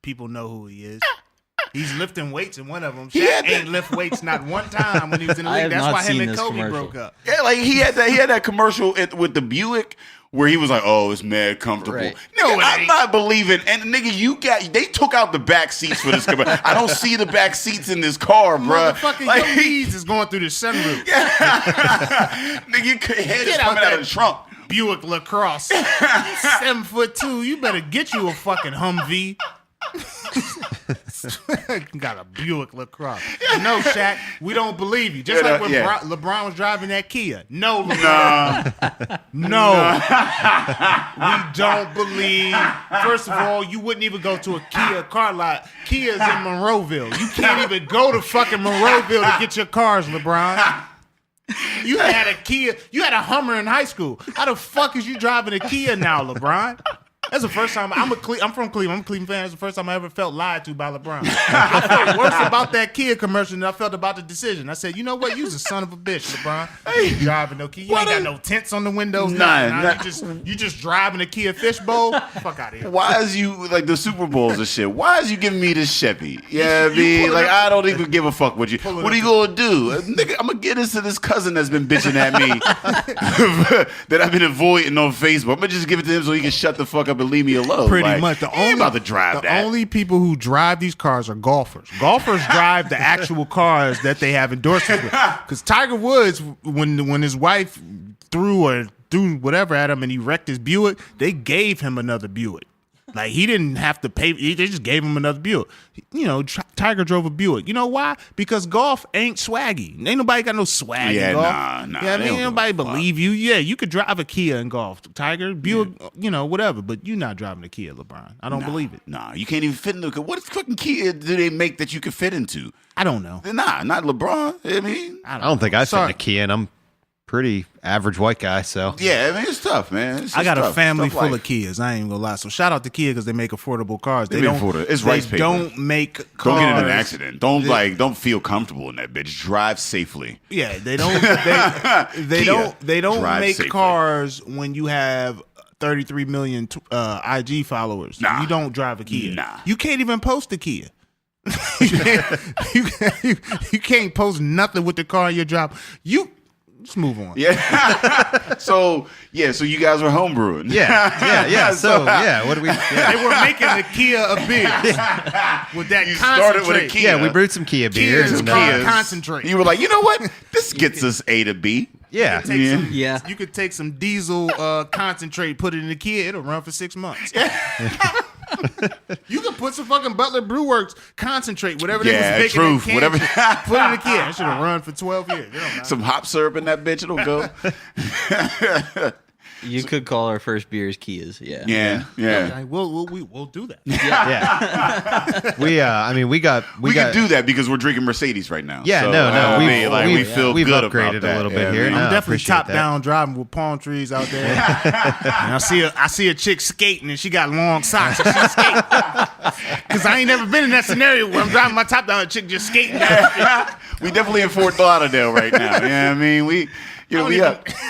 Speaker 4: people know who he is. He's lifting weights in one of them. Shaq ain't lift weights not one time when he was in the league. That's why him and Kobe broke up.
Speaker 3: Yeah, like he had that commercial with the Buick where he was like, "Oh, it's mad comfortable."
Speaker 6: Right.
Speaker 3: Nigga, I'm not believing. And nigga, they took out the back seats for this commercial. I don't see the back seats in this car, bro.
Speaker 4: Motherfucking like, your knees is going through the sunroof.
Speaker 3: Nigga, your head is coming out of the trunk.
Speaker 4: Buick LaCrosse, 7'2". You better get you a fucking Humvee. Got a Buick LaCrosse. No, Shaq, we don't believe you. Just like when LeBron was driving that Kia. No, LeBron. No. We don't believe. First of all, you wouldn't even go to a Kia car lot. Kia's in Monroeville. You can't even go to fucking Monroeville to get your cars, LeBron. You had a Kia. You had a Hummer in high school. How the fuck is you driving a Kia now, LeBron? That's the first time I'm from Cleveland. I'm a Cleveland fan. That's the first time I ever felt lied to by LeBron. I felt worse about that Kia commercial than I felt about the decision. I said, you know what? You's a son of a bitch, LeBron. You ain't driving no Kia. You ain't got no tents on the windows. You just driving a Kia fishbowl. Fuck out of here.
Speaker 3: Why is you like the Super Bowls and shit? Why is you giving me this Chevy? Yeah, I mean, like I don't even give a fuck what you. What are you gonna do, nigga? I'm gonna get into this cousin that's been bitching at me that I've been avoiding on Facebook. I'm gonna just give it to him so he can shut the fuck up and leave me alone.
Speaker 4: Pretty much. The only people who drive these cars are golfers. Golfers drive the actual cars that they have endorsements with. Because Tiger Woods, when his wife threw whatever at him and he wrecked his Buick, they gave him another Buick. Like, he didn't have to pay. They just gave him another Buick. You know, Tiger drove a Buick. You know why? Because golf ain't swaggy. Ain't nobody got no swag in golf.
Speaker 3: Nah.
Speaker 4: Yeah, ain't nobody believe you. Yeah, you could drive a Kia in golf. Tiger, Buick, you know, whatever. But you're not driving a Kia, LeBron. I don't believe it.
Speaker 3: Nah, you can't even fit into. What fucking Kia do they make that you can fit into?
Speaker 4: I don't know.
Speaker 3: Nah, not LeBron. I mean,
Speaker 5: I don't think I fit in a Kia, and I'm pretty average white guy. So
Speaker 3: Yeah, I mean, it's tough, man. It's
Speaker 4: I got
Speaker 3: just
Speaker 4: a
Speaker 3: tough.
Speaker 4: family
Speaker 3: Tough
Speaker 4: full
Speaker 3: life.
Speaker 4: of Kias. I ain't even gonna lie. So shout out to Kia because they make affordable cars.
Speaker 3: They make affordable. It's rice paper.
Speaker 4: Don't make cars.
Speaker 3: Don't get in an accident. Don't feel comfortable in that bitch. Drive safely.
Speaker 4: Yeah, they don't. They
Speaker 3: Kia,
Speaker 4: don't
Speaker 3: drive
Speaker 4: make
Speaker 3: safely.
Speaker 4: cars when you have 33 million IG followers.
Speaker 3: Nah.
Speaker 4: You don't drive a Kia.
Speaker 3: Nah.
Speaker 4: You can't even post a Kia. you can't post nothing with the car you drop. Let's move on.
Speaker 3: Yeah. so you guys were homebrewing.
Speaker 5: yeah. So what do we? Yeah.
Speaker 4: They were making the Kia of beer with that
Speaker 3: You
Speaker 4: concentrate.
Speaker 3: started with a Kia.
Speaker 5: Yeah, we brewed some Kia beers.
Speaker 4: Kia's
Speaker 5: and,
Speaker 3: Kias.
Speaker 4: concentrate.
Speaker 3: You were like, you know what? This gets us A to B.
Speaker 5: yeah,
Speaker 6: Yeah.
Speaker 4: You could take some diesel concentrate, put it in the Kia, it'll run for 6 months. You could put some fucking Butler Brew Works concentrate, whatever they
Speaker 3: Yeah,
Speaker 4: was making.
Speaker 3: truth,
Speaker 4: in
Speaker 3: whatever.
Speaker 4: cans, put it in the Kia. It should have run for 12 years. It don't matter.
Speaker 3: Some hop syrup in that bitch. It'll go.
Speaker 6: You could call our first beers Kias. Yeah.
Speaker 3: Yeah.
Speaker 4: Okay, we'll do that.
Speaker 5: yeah. We got
Speaker 3: We can do that because we're drinking Mercedes right now.
Speaker 5: Yeah,
Speaker 3: So,
Speaker 5: no.
Speaker 3: we feel
Speaker 5: we've
Speaker 3: good
Speaker 5: upgraded
Speaker 3: about that.
Speaker 5: a little bit
Speaker 3: Yeah,
Speaker 5: here.
Speaker 3: man.
Speaker 5: No,
Speaker 4: I'm definitely
Speaker 5: appreciate
Speaker 4: top
Speaker 5: that.
Speaker 4: down driving with palm trees out there. And I see a chick skating and she got long socks. And she's skating. Because I ain't never been in that scenario where I'm driving my top down and a chick just skating down the street.
Speaker 3: We definitely in Fort Lauderdale right now. Yeah, I mean, we
Speaker 4: I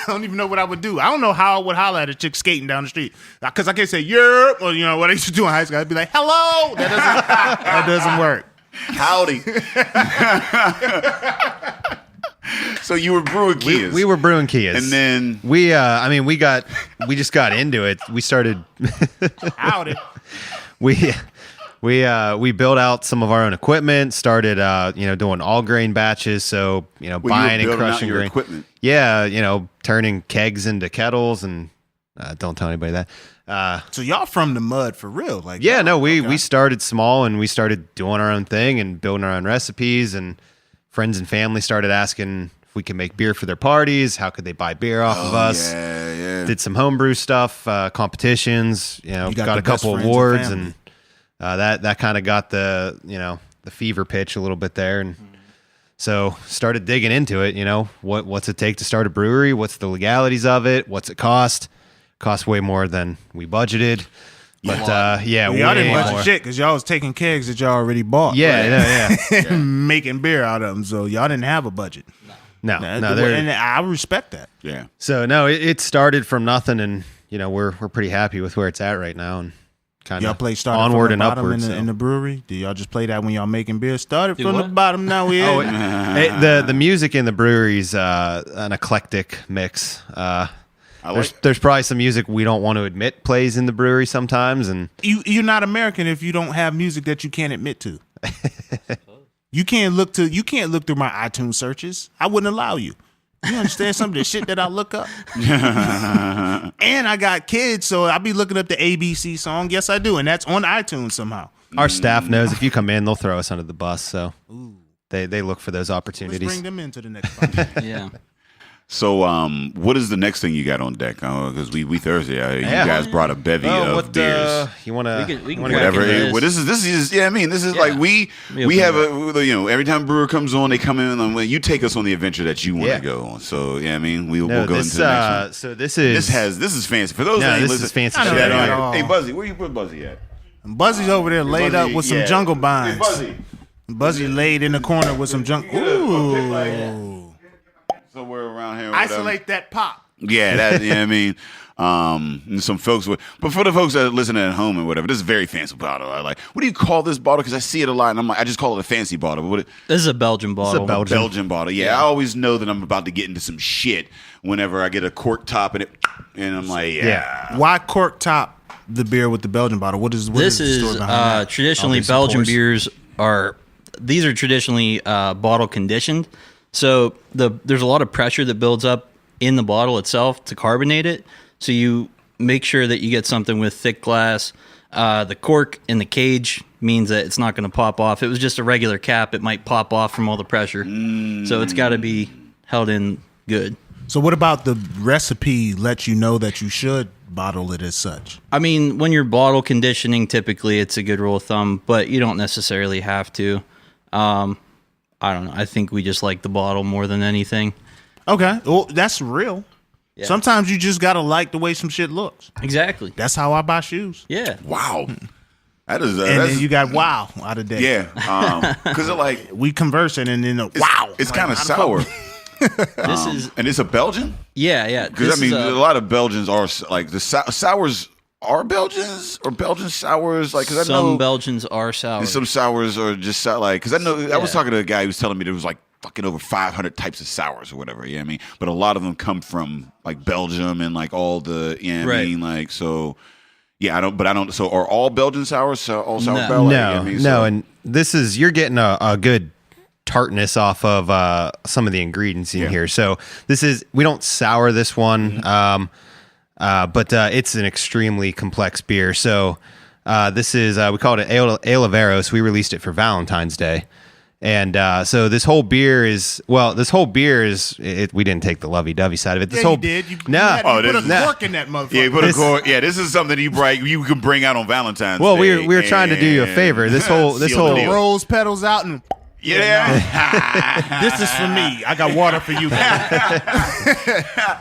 Speaker 4: don't even know what I would do. I don't know how I would holler at a chick skating down the street. Because I can't say, "Yerp," or what I used to do in high school. I'd be like, "Hello." That doesn't work.
Speaker 3: Howdy. So you were brewing Kias.
Speaker 5: We were brewing Kias,
Speaker 3: And then
Speaker 5: we just got into it. We started.
Speaker 4: Howdy.
Speaker 5: We built out some of our own equipment. Started doing all grain batches. So
Speaker 3: you were
Speaker 5: buying and
Speaker 3: building out
Speaker 5: crushing
Speaker 3: your
Speaker 5: grain.
Speaker 3: equipment.
Speaker 5: Yeah, turning kegs into kettles and don't tell anybody that.
Speaker 4: So y'all from the mud for real? Like
Speaker 5: Yeah,
Speaker 4: y'all-
Speaker 5: no, we
Speaker 4: okay.
Speaker 5: started small and we started doing our own thing and building our own recipes, and friends and family started asking if we could make beer for their parties. How could they buy beer off of us?
Speaker 3: Yeah.
Speaker 5: Did some homebrew stuff, competitions.
Speaker 4: You got
Speaker 5: got
Speaker 4: the
Speaker 5: a couple
Speaker 4: best friends and
Speaker 5: awards,
Speaker 4: family.
Speaker 5: and that kind of got the the fever pitch a little bit there, and so started digging into it. What's it take to start a brewery? What's the legalities of it? What's it cost? Cost way more than we budgeted, but
Speaker 4: Well, y'all didn't
Speaker 5: way
Speaker 4: budget
Speaker 5: more.
Speaker 4: shit because y'all was taking kegs that y'all already bought.
Speaker 5: Yeah,
Speaker 4: and making beer out of them. So y'all didn't have a budget.
Speaker 5: no,
Speaker 4: And I respect that.
Speaker 3: Yeah.
Speaker 5: So no, it started from nothing, and we're pretty happy with where it's at right now, and kind
Speaker 4: Y'all
Speaker 5: of
Speaker 4: play started
Speaker 5: onward
Speaker 4: from the
Speaker 5: and
Speaker 4: bottom
Speaker 5: upward.
Speaker 4: in the brewery. Do y'all just play that when y'all making beer? Started
Speaker 6: Do
Speaker 4: from the
Speaker 6: what?
Speaker 4: bottom. Now we
Speaker 5: Oh,
Speaker 4: in.
Speaker 5: the music in the brewery's an eclectic mix. There's probably some music we don't want to admit plays in the brewery sometimes, and
Speaker 4: You're not American if you don't have music that you can't admit to. You can't look through my iTunes searches. I wouldn't allow you. You understand some of the shit that I look up? And I got kids, so I be looking up the ABC song. Yes, I do, and that's on iTunes somehow.
Speaker 5: our staff knows if you come in, they'll throw us under the bus. So they look for those
Speaker 4: Let's
Speaker 5: opportunities.
Speaker 4: bring them into the next podcast.
Speaker 6: Yeah.
Speaker 3: So, what is the next thing you got on deck? Because we Thursday, you guys brought a bevy of beers.
Speaker 5: You want to?
Speaker 6: We can
Speaker 3: Whatever.
Speaker 6: crack into
Speaker 3: Well, this is. Yeah, I mean, this is
Speaker 6: Yeah.
Speaker 3: like we
Speaker 6: open
Speaker 3: have
Speaker 6: it
Speaker 3: every time a brewer comes on, they come in and you take us on the adventure that you want to
Speaker 5: Yeah.
Speaker 3: go on. So yeah, I mean, we'll
Speaker 5: No,
Speaker 3: go
Speaker 5: this,
Speaker 3: into the next one.
Speaker 5: So this is
Speaker 3: This is fancy for those.
Speaker 5: No,
Speaker 3: that ain't
Speaker 5: this
Speaker 3: listen-
Speaker 5: is fancy
Speaker 4: I know
Speaker 5: shit.
Speaker 4: that
Speaker 3: Hey,
Speaker 4: all.
Speaker 3: Hey, Buzzy, where you put Buzzy at?
Speaker 4: Buzzy's over there laid up with some
Speaker 3: yeah.
Speaker 4: jungle
Speaker 3: Hey,
Speaker 4: binds.
Speaker 3: Buzzy.
Speaker 4: Buzzy laid in the corner with some junk. Ooh.
Speaker 3: Somewhere around here. or whatever.
Speaker 4: Isolate that pop.
Speaker 3: Yeah, that. Yeah, I mean, and some folks would, but for the folks that are listening at home and whatever, this is a very fancy bottle. I like. What do you call this bottle? Because I see it a lot, and I'm like, I just call it a fancy bottle. But what?
Speaker 6: This is a Belgian bottle.
Speaker 3: Belgian bottle. Yeah, I always know that I'm about to get into some shit whenever I get a cork top and I'm like, yeah.
Speaker 4: Why cork top the beer with the Belgian bottle? What is
Speaker 6: This
Speaker 4: the story
Speaker 6: is
Speaker 4: behind that?
Speaker 6: traditionally
Speaker 4: Obviously,
Speaker 6: Belgian
Speaker 4: of course.
Speaker 6: beers are traditionally bottle conditioned. So there's a lot of pressure that builds up in the bottle itself to carbonate it. So you make sure that you get something with thick glass. The cork in the cage means that it's not going to pop off. If it was just a regular cap, it might pop off from all the pressure. So it's got to be held in good.
Speaker 4: So what about the recipe lets you know that you should bottle it as such?
Speaker 6: I mean, when you're bottle conditioning, typically it's a good rule of thumb, but you don't necessarily have to. I don't know. I think we just like the bottle more than anything.
Speaker 4: Okay. Well, that's real.
Speaker 6: Yeah.
Speaker 4: Sometimes you just gotta like the way some shit looks.
Speaker 6: Exactly.
Speaker 4: That's how I buy shoes.
Speaker 6: Yeah.
Speaker 3: Wow. That is
Speaker 4: And then you got wow out of day.
Speaker 3: yeah. Because like
Speaker 4: We conversing and then wow.
Speaker 3: it's
Speaker 4: Like,
Speaker 3: kind of
Speaker 4: how the fuck-
Speaker 3: sour.
Speaker 6: This is
Speaker 3: And it's a Belgian.
Speaker 6: yeah.
Speaker 3: Because
Speaker 6: This
Speaker 3: I mean,
Speaker 6: is
Speaker 3: a lot of Belgians are like the sours are Belgians or Belgian sours. Like, because I know
Speaker 6: some Belgians are sour.
Speaker 3: and some sours are just like, because I know I was
Speaker 6: Yeah.
Speaker 3: talking to a guy who was telling me there was like fucking over 500 types of sours or whatever. You know what I mean? But a lot of them come from like Belgium and like all the, you know what I
Speaker 6: Right.
Speaker 3: mean? Like, so yeah, I don't. So are all Belgian sours all sour
Speaker 6: No.
Speaker 3: Bell? Like, you know
Speaker 5: No,
Speaker 3: what I mean?
Speaker 5: no,
Speaker 3: So-
Speaker 5: and this is you're getting a good tartness off of some of the ingredients in
Speaker 3: Yeah.
Speaker 5: here. So this is we don't sour this one, but it's an extremely complex beer. So this is we called it Ale Averos. We released it for Valentine's Day. And so this whole beer is we didn't take the lovey-dovey side of it. This
Speaker 4: Yeah,
Speaker 5: whole
Speaker 4: you did. You,
Speaker 5: no.
Speaker 4: you, had,
Speaker 3: Oh,
Speaker 4: you put
Speaker 3: this
Speaker 4: a
Speaker 3: is-
Speaker 4: cork in that motherfucker.
Speaker 3: Yeah, put
Speaker 5: This-
Speaker 3: a core. Yeah, this is something you can bring out on Valentine's
Speaker 5: Well,
Speaker 3: Day.
Speaker 5: we were trying to do you a favor. This whole
Speaker 3: Seal the deal.
Speaker 4: Rose petals out and
Speaker 3: Yeah.
Speaker 4: this is for me. I got water for you.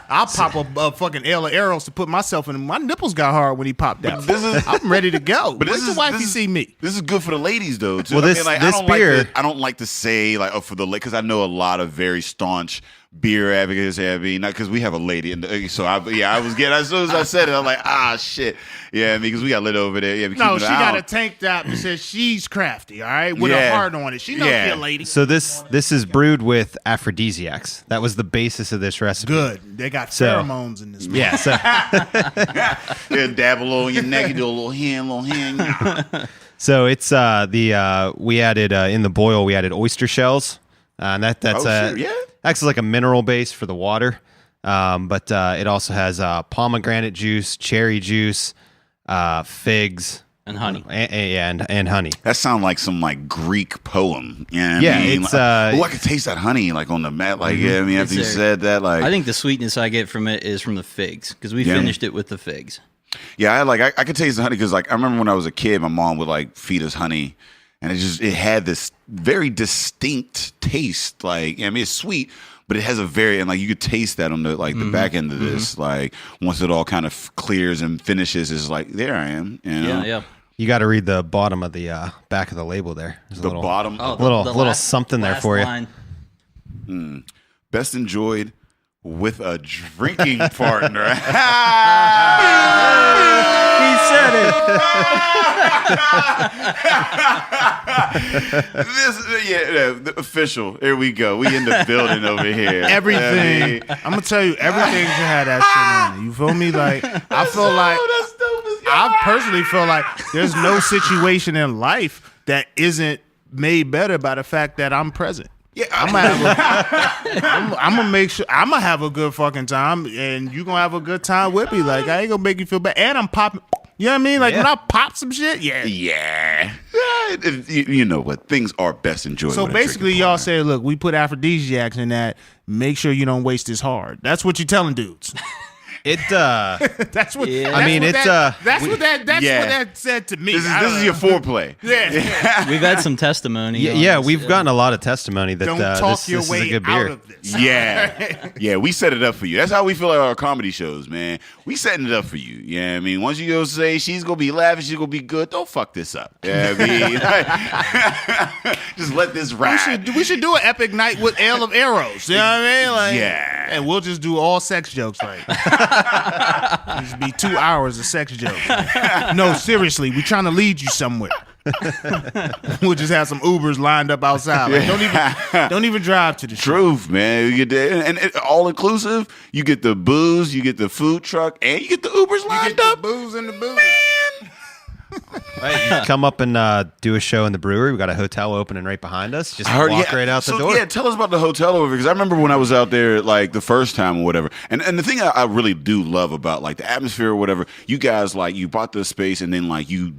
Speaker 4: I'll pop a fucking ale of arrows to put myself in. My nipples got hard when he popped out.
Speaker 3: this is-
Speaker 4: I'm ready to go.
Speaker 3: But
Speaker 4: Wait
Speaker 3: this
Speaker 4: till
Speaker 3: is
Speaker 4: wifey
Speaker 3: this is-
Speaker 4: see me.
Speaker 3: This is good for the ladies, though. Too.
Speaker 5: Well,
Speaker 3: I
Speaker 5: this-
Speaker 3: mean, like,
Speaker 5: this beer-
Speaker 3: I don't like to say like for the because I know a lot of very staunch beer advocates. I mean, not because we have a lady, and so I was getting as soon as I said it, I'm like shit, yeah, I mean, because we got lit over there. Yeah, we
Speaker 4: No,
Speaker 3: keeping
Speaker 4: she
Speaker 3: it
Speaker 4: got
Speaker 3: out.
Speaker 4: a tank top that says she's crafty, all right, with
Speaker 3: Yeah.
Speaker 4: a heart on it. She knows
Speaker 3: Yeah.
Speaker 4: she a lady.
Speaker 5: So this is brewed with aphrodisiacs. That was the basis of this recipe.
Speaker 4: Good. They got
Speaker 5: So-
Speaker 4: pheromones in this.
Speaker 5: Yeah. So
Speaker 3: Yeah, dab a little on your neck, you do a little hand.
Speaker 5: so it's we added in the boil we added oyster shells, and that's
Speaker 3: Oh, shit, yeah.
Speaker 5: acts as like a mineral base for the water. But it also has pomegranate juice, cherry juice, figs,
Speaker 6: and honey.
Speaker 5: and honey.
Speaker 3: That sounds like some like Greek poem. Yeah,
Speaker 5: Yeah,
Speaker 3: I mean,
Speaker 5: it's,
Speaker 3: like, I could taste that honey like on the mat. Like, yeah, I mean, after you
Speaker 6: It's
Speaker 3: said that, like,
Speaker 6: I think the sweetness I get from it is from the figs because we
Speaker 3: Yeah.
Speaker 6: finished it with the figs.
Speaker 3: yeah, I could taste the honey because like I remember when I was a kid, my mom would like feed us honey, and it had this very distinct taste. Like, I mean, it's sweet, but it has a very and like you could taste that on the like the back end of this. Like once it all kind of clears and finishes, it's like there I am. You know?
Speaker 6: Yeah.
Speaker 5: You got to read the bottom of the back of the label there. There's a
Speaker 3: The
Speaker 5: little,
Speaker 3: bottom,
Speaker 6: Oh,
Speaker 5: little something there
Speaker 6: last
Speaker 5: for you.
Speaker 6: line.
Speaker 3: best enjoyed with a drinking partner.
Speaker 5: He said it.
Speaker 3: The official. Here we go. We in the building over here.
Speaker 4: Everything.
Speaker 3: I mean,
Speaker 4: I'm gonna tell you, everything should have that shit on it. You feel me? Like I feel like
Speaker 3: that's dope as
Speaker 4: I personally feel like there's no situation in life that isn't made better by the fact that I'm present.
Speaker 3: Yeah,
Speaker 4: I'm gonna make sure I'm gonna have a good fucking time, and you gonna have a good time with me. Like I ain't gonna make you feel bad, and I'm popping. You know what I mean? Like when I pop some shit, yeah.
Speaker 3: Yeah. You know what? Things are best enjoyed.
Speaker 4: So
Speaker 3: with a
Speaker 4: basically,
Speaker 3: drinking
Speaker 4: y'all
Speaker 3: partner.
Speaker 4: say, look, we put aphrodisiacs in that. Make sure you don't waste this hard. That's what you're telling dudes.
Speaker 5: It
Speaker 4: That's what.
Speaker 6: Yeah.
Speaker 4: That's
Speaker 5: I mean,
Speaker 4: what
Speaker 5: it's,
Speaker 4: that, that's what that. That's
Speaker 3: yeah.
Speaker 4: what that said to me.
Speaker 3: This
Speaker 4: I
Speaker 3: is
Speaker 4: don't
Speaker 3: your
Speaker 4: know.
Speaker 3: foreplay.
Speaker 4: Yeah.
Speaker 6: We've had some testimony. on
Speaker 5: yeah,
Speaker 6: this,
Speaker 5: we've gotten a lot of testimony that
Speaker 4: Don't talk
Speaker 5: this
Speaker 4: your
Speaker 5: is a
Speaker 4: way
Speaker 5: good
Speaker 4: out
Speaker 5: beer.
Speaker 4: of this.
Speaker 3: Yeah. We set it up for you. That's how we feel at our comedy shows, man. We setting it up for you. Yeah, I mean, once you go say she's gonna be laughing, she's gonna be good, don't fuck this up. Yeah, I mean, just let this ride.
Speaker 4: We should do an epic night with Ale of Arrows. You know what I mean? Like,
Speaker 3: Yeah.
Speaker 4: And we'll just do all sex jokes. Like, it'll be 2 hours of sex jokes. No, seriously, we're trying to lead you somewhere. We'll just have some Ubers lined up outside. Like, don't even drive to the show.
Speaker 3: Truth, man. You get the, and it, all inclusive. You get the booze, you get the food truck, and you get the Ubers
Speaker 4: You
Speaker 3: lined
Speaker 4: get
Speaker 3: up.
Speaker 4: the booze and the booze.
Speaker 5: Right, you come up and do a show in the brewery. We got a hotel opening right behind us. Just walk right out the door.
Speaker 3: Yeah, tell us about the hotel over because I remember when I was out there like the first time or whatever. And the thing I really do love about like the atmosphere or whatever, you guys like you bought the space and then like you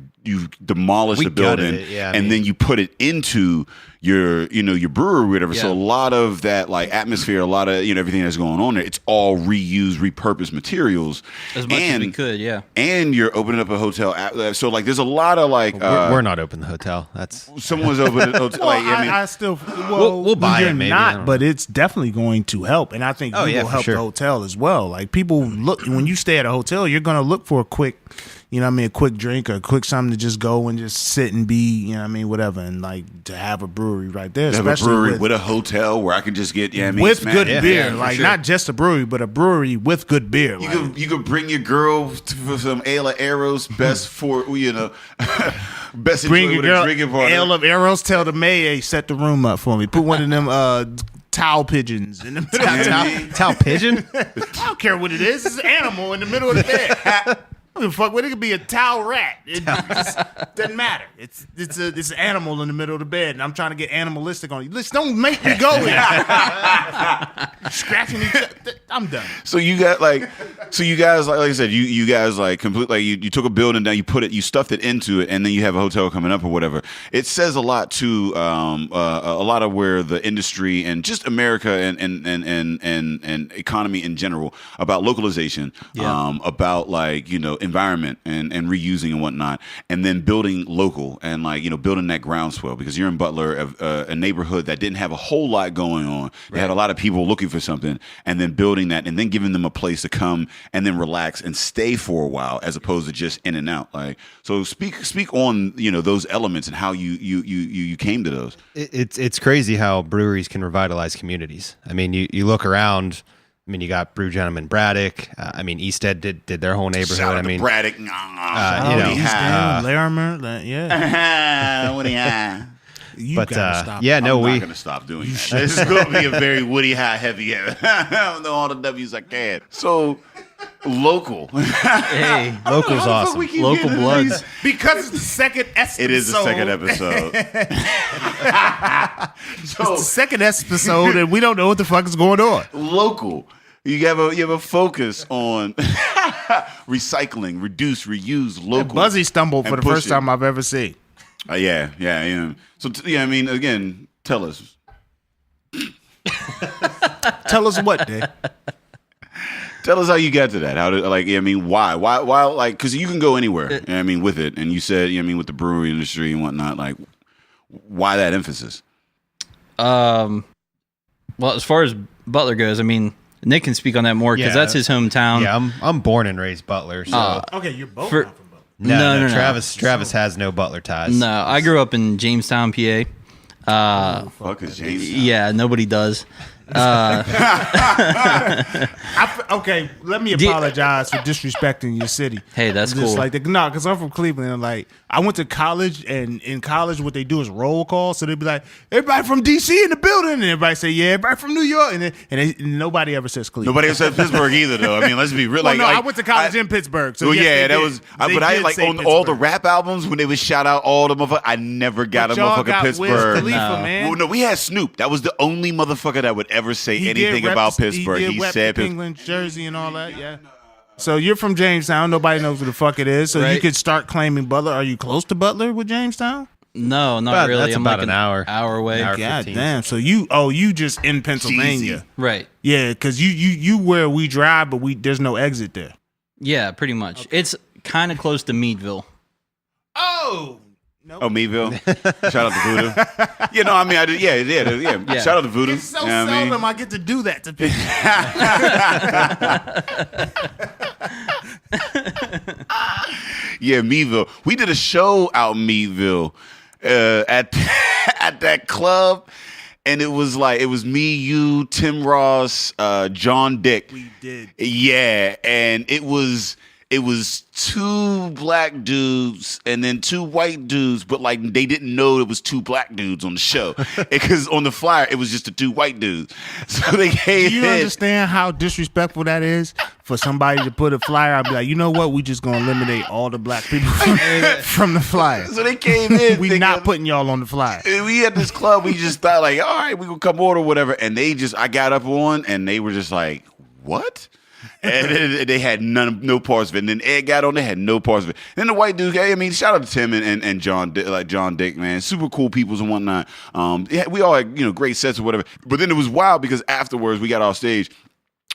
Speaker 3: demolished
Speaker 5: We
Speaker 3: the building
Speaker 5: gutted it, yeah, I
Speaker 3: and
Speaker 5: mean-
Speaker 3: then you put it into your brewery or whatever. So a
Speaker 6: Yeah.
Speaker 3: lot of that like atmosphere, a lot of everything that's going on there, it's all reused, repurposed materials.
Speaker 6: as much as we could. Yeah.
Speaker 3: And you're opening up a hotel. So like there's a lot try to like.
Speaker 5: We're not open the hotel. That's
Speaker 3: Someone's open the hotel.
Speaker 4: Well,
Speaker 3: Like, I mean,
Speaker 4: I still
Speaker 5: We'll buy
Speaker 4: you're
Speaker 5: it maybe, I don't
Speaker 4: not,
Speaker 5: know.
Speaker 4: but it's definitely going to help, and I think
Speaker 5: Oh,
Speaker 4: you
Speaker 5: yeah,
Speaker 4: will
Speaker 5: for
Speaker 4: help
Speaker 5: sure.
Speaker 4: the hotel as well. Like people look when you stay at a hotel, you're going to look for a quick, you know what I mean, a quick drink or a quick something to just go and just sit and be, you know what I mean, whatever, and like to have a brewery right there,
Speaker 3: have a
Speaker 4: especially
Speaker 3: brewery with a hotel where I can just get
Speaker 4: with
Speaker 3: smacked.
Speaker 4: good
Speaker 3: Yeah,
Speaker 4: beer,
Speaker 3: for
Speaker 4: like
Speaker 3: sure.
Speaker 4: not just a brewery, but a brewery with good beer.
Speaker 3: You could bring your girl for some Ale of Arrows, best for best
Speaker 4: Bring
Speaker 3: enjoy
Speaker 4: your
Speaker 3: with
Speaker 4: girl
Speaker 3: a drinking partner.
Speaker 4: Ale of Arrows. Tell the maid, hey, set the room up for me. Put one of them towel pigeons in the middle. of the
Speaker 5: towel pigeon.
Speaker 4: I don't care what it is. It's an animal in the middle of the bed. I don't give a fuck what it could be, a towel rat. It just doesn't matter. It's an animal in the middle of the bed, and I'm trying to get animalistic on you. Listen, don't make me go here. Scratching each other. I'm done.
Speaker 3: So you guys like I said, you guys like completely like you took a building down, you stuffed it into it, and then you have a hotel coming up or whatever. It says a lot to a lot of where the industry and just America and economy in general about localization, about like environment and reusing and whatnot, and then building local and like building that groundswell because you're in Butler, a neighborhood that didn't have a whole lot going on. They had a lot of people looking for something, and then building that, and then giving them a place to come and then relax and stay for a while, as opposed to just in and out. Like, so speak on those elements and how you came to those.
Speaker 5: It's crazy how breweries can revitalize communities. I mean, you look around. I mean, you got Brew Gentleman Braddock. I mean, Easthead did their whole neighborhood.
Speaker 3: Shout out
Speaker 5: I
Speaker 3: to
Speaker 5: mean,
Speaker 3: Braddock.
Speaker 4: Larimer, yeah.
Speaker 3: Woody High.
Speaker 4: You
Speaker 5: but
Speaker 4: gotta stop.
Speaker 5: yeah,
Speaker 3: I'm
Speaker 5: no,
Speaker 3: not going to stop doing that. This is going to be a very Woody High heavy. I know all the W's I can. So, local.
Speaker 6: Hey,
Speaker 5: local's awesome.
Speaker 6: local bloods.
Speaker 4: Because it's the second episode.
Speaker 3: It is the second episode.
Speaker 4: It's the second episode, and we don't know what the fuck is going on.
Speaker 3: Local. You have a focus on recycling, reduce, reuse, local.
Speaker 4: Buzzy stumbled for
Speaker 3: and
Speaker 4: the first
Speaker 3: push it.
Speaker 4: time I've ever seen.
Speaker 3: Yeah. So I mean, again, tell us.
Speaker 4: Tell us what, Dave.
Speaker 3: Tell us how you got to that. How did why? Like, because you can go anywhere. With it, and you said, with the brewery industry and whatnot. Like, why that emphasis?
Speaker 6: Well, as far as Butler goes, I mean, Nick can speak on that more because
Speaker 5: Yeah.
Speaker 6: that's his hometown.
Speaker 5: Yeah, I'm born and raised Butler. So
Speaker 4: Okay, you're both
Speaker 6: For-
Speaker 4: not from Butler.
Speaker 5: no.
Speaker 6: No.
Speaker 5: Travis has no Butler ties.
Speaker 6: No, I grew up in Jamestown, PA.
Speaker 3: Fuck is James?
Speaker 6: Yeah, nobody does.
Speaker 4: Okay, let me apologize for disrespecting your city.
Speaker 6: Hey, that's cool.
Speaker 4: Like no, because I'm from Cleveland. And like I went to college, and in college, what they do is roll call. So they'd be like, "Everybody from DC in the building," and everybody say, "Yeah, everybody from New York," and nobody ever says Cleveland.
Speaker 3: Nobody said Pittsburgh either, though. I mean, let's be real.
Speaker 4: Well, no, I went to college in Pittsburgh. So yes, they
Speaker 3: that
Speaker 4: did.
Speaker 3: was.
Speaker 4: They
Speaker 3: But I
Speaker 4: did
Speaker 3: like
Speaker 4: say
Speaker 3: on all the
Speaker 4: Pittsburgh.
Speaker 3: rap albums when they would shout out all the motherfuckers. I never got
Speaker 4: But
Speaker 3: a
Speaker 4: y'all
Speaker 3: motherfucking
Speaker 4: got Wiz
Speaker 3: Pittsburgh.
Speaker 4: Khalifa,
Speaker 6: No.
Speaker 4: man.
Speaker 3: Well, no, we had Snoop. That was the only motherfucker that would ever say
Speaker 4: He did
Speaker 3: anything
Speaker 4: rep
Speaker 3: about
Speaker 4: the-
Speaker 3: Pittsburgh.
Speaker 4: He,
Speaker 3: He
Speaker 4: did rep
Speaker 3: said
Speaker 4: the
Speaker 3: Pittsburgh.
Speaker 4: England jersey and all that. Yeah. So you're from Jamestown. Nobody knows who the fuck it is. So you
Speaker 6: Right.
Speaker 4: could start claiming Butler. Are you close to Butler with Jamestown?
Speaker 6: No, not
Speaker 5: But
Speaker 6: really.
Speaker 5: that's
Speaker 6: I'm
Speaker 5: about
Speaker 6: like
Speaker 5: an hour.
Speaker 6: Hour away.
Speaker 5: An hour.
Speaker 4: God
Speaker 5: 15.
Speaker 4: damn. So you just in Pennsylvania.
Speaker 3: Jeezy.
Speaker 6: Right.
Speaker 4: Yeah, because you where we drive, but there's no exit there.
Speaker 6: Yeah, pretty much. It's kind of close to Meadville.
Speaker 4: Oh.
Speaker 3: Oh, Meadville. Shout out to Voodoo. Yeah, no, I mean, I did. Yeah. Shout out to Voodoo.
Speaker 4: It's so
Speaker 3: You know what I mean?
Speaker 4: seldom I get to do that to people.
Speaker 3: Yeah, Meadville. We did a show out in Meadville at that club, and it was me, you, Tim Ross, John Dick.
Speaker 4: We did.
Speaker 3: Yeah, and it was two black dudes and then two white dudes, but like they didn't know it was two black dudes on the show because on the flyer it was just the two white dudes. So they came
Speaker 4: Do you
Speaker 3: in.
Speaker 4: understand how disrespectful that is for somebody to put a flyer? I'd be like, you know what? We just gonna eliminate all the black people from the flyer.
Speaker 3: So they came in.
Speaker 4: We
Speaker 3: thinking-
Speaker 4: not putting y'all on the flyer.
Speaker 3: And we at this club, we just thought like, all right, we gonna come order whatever. And I got up on, and they were just like, what? And they had no parts of it. And then Ed got on, they had no parts of it. Then the white dude, I mean, shout out to Tim and John, like John Dick, man, super cool peoples and whatnot. We all had great sets or whatever. But then it was wild because afterwards we got off stage.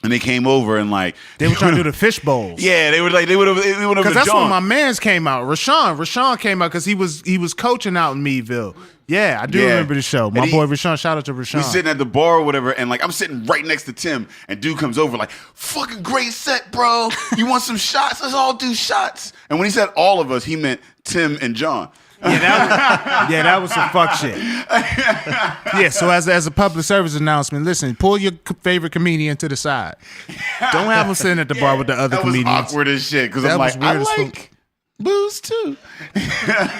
Speaker 3: And they came over and like
Speaker 4: They were trying to do the fish bowls.
Speaker 3: Yeah, they would have.
Speaker 4: Because that's when my man's came out. Rashawn came out because he was coaching out in Meadville. Yeah, I do remember the show. My boy Rashawn, shout out to Rashawn.
Speaker 3: He's sitting at the bar or whatever, and like I'm sitting right next to Tim, and dude comes over like, "Fucking great set, bro. You want some shots? Let's all do shots." And when he said all of us, he meant Tim and John.
Speaker 4: That was some fuck shit. Yeah, so as a public service announcement, listen, pull your favorite comedian to the side. Don't have him sitting at the bar with the other comedians.
Speaker 3: That was awkward as shit because I'm like, I like booze too.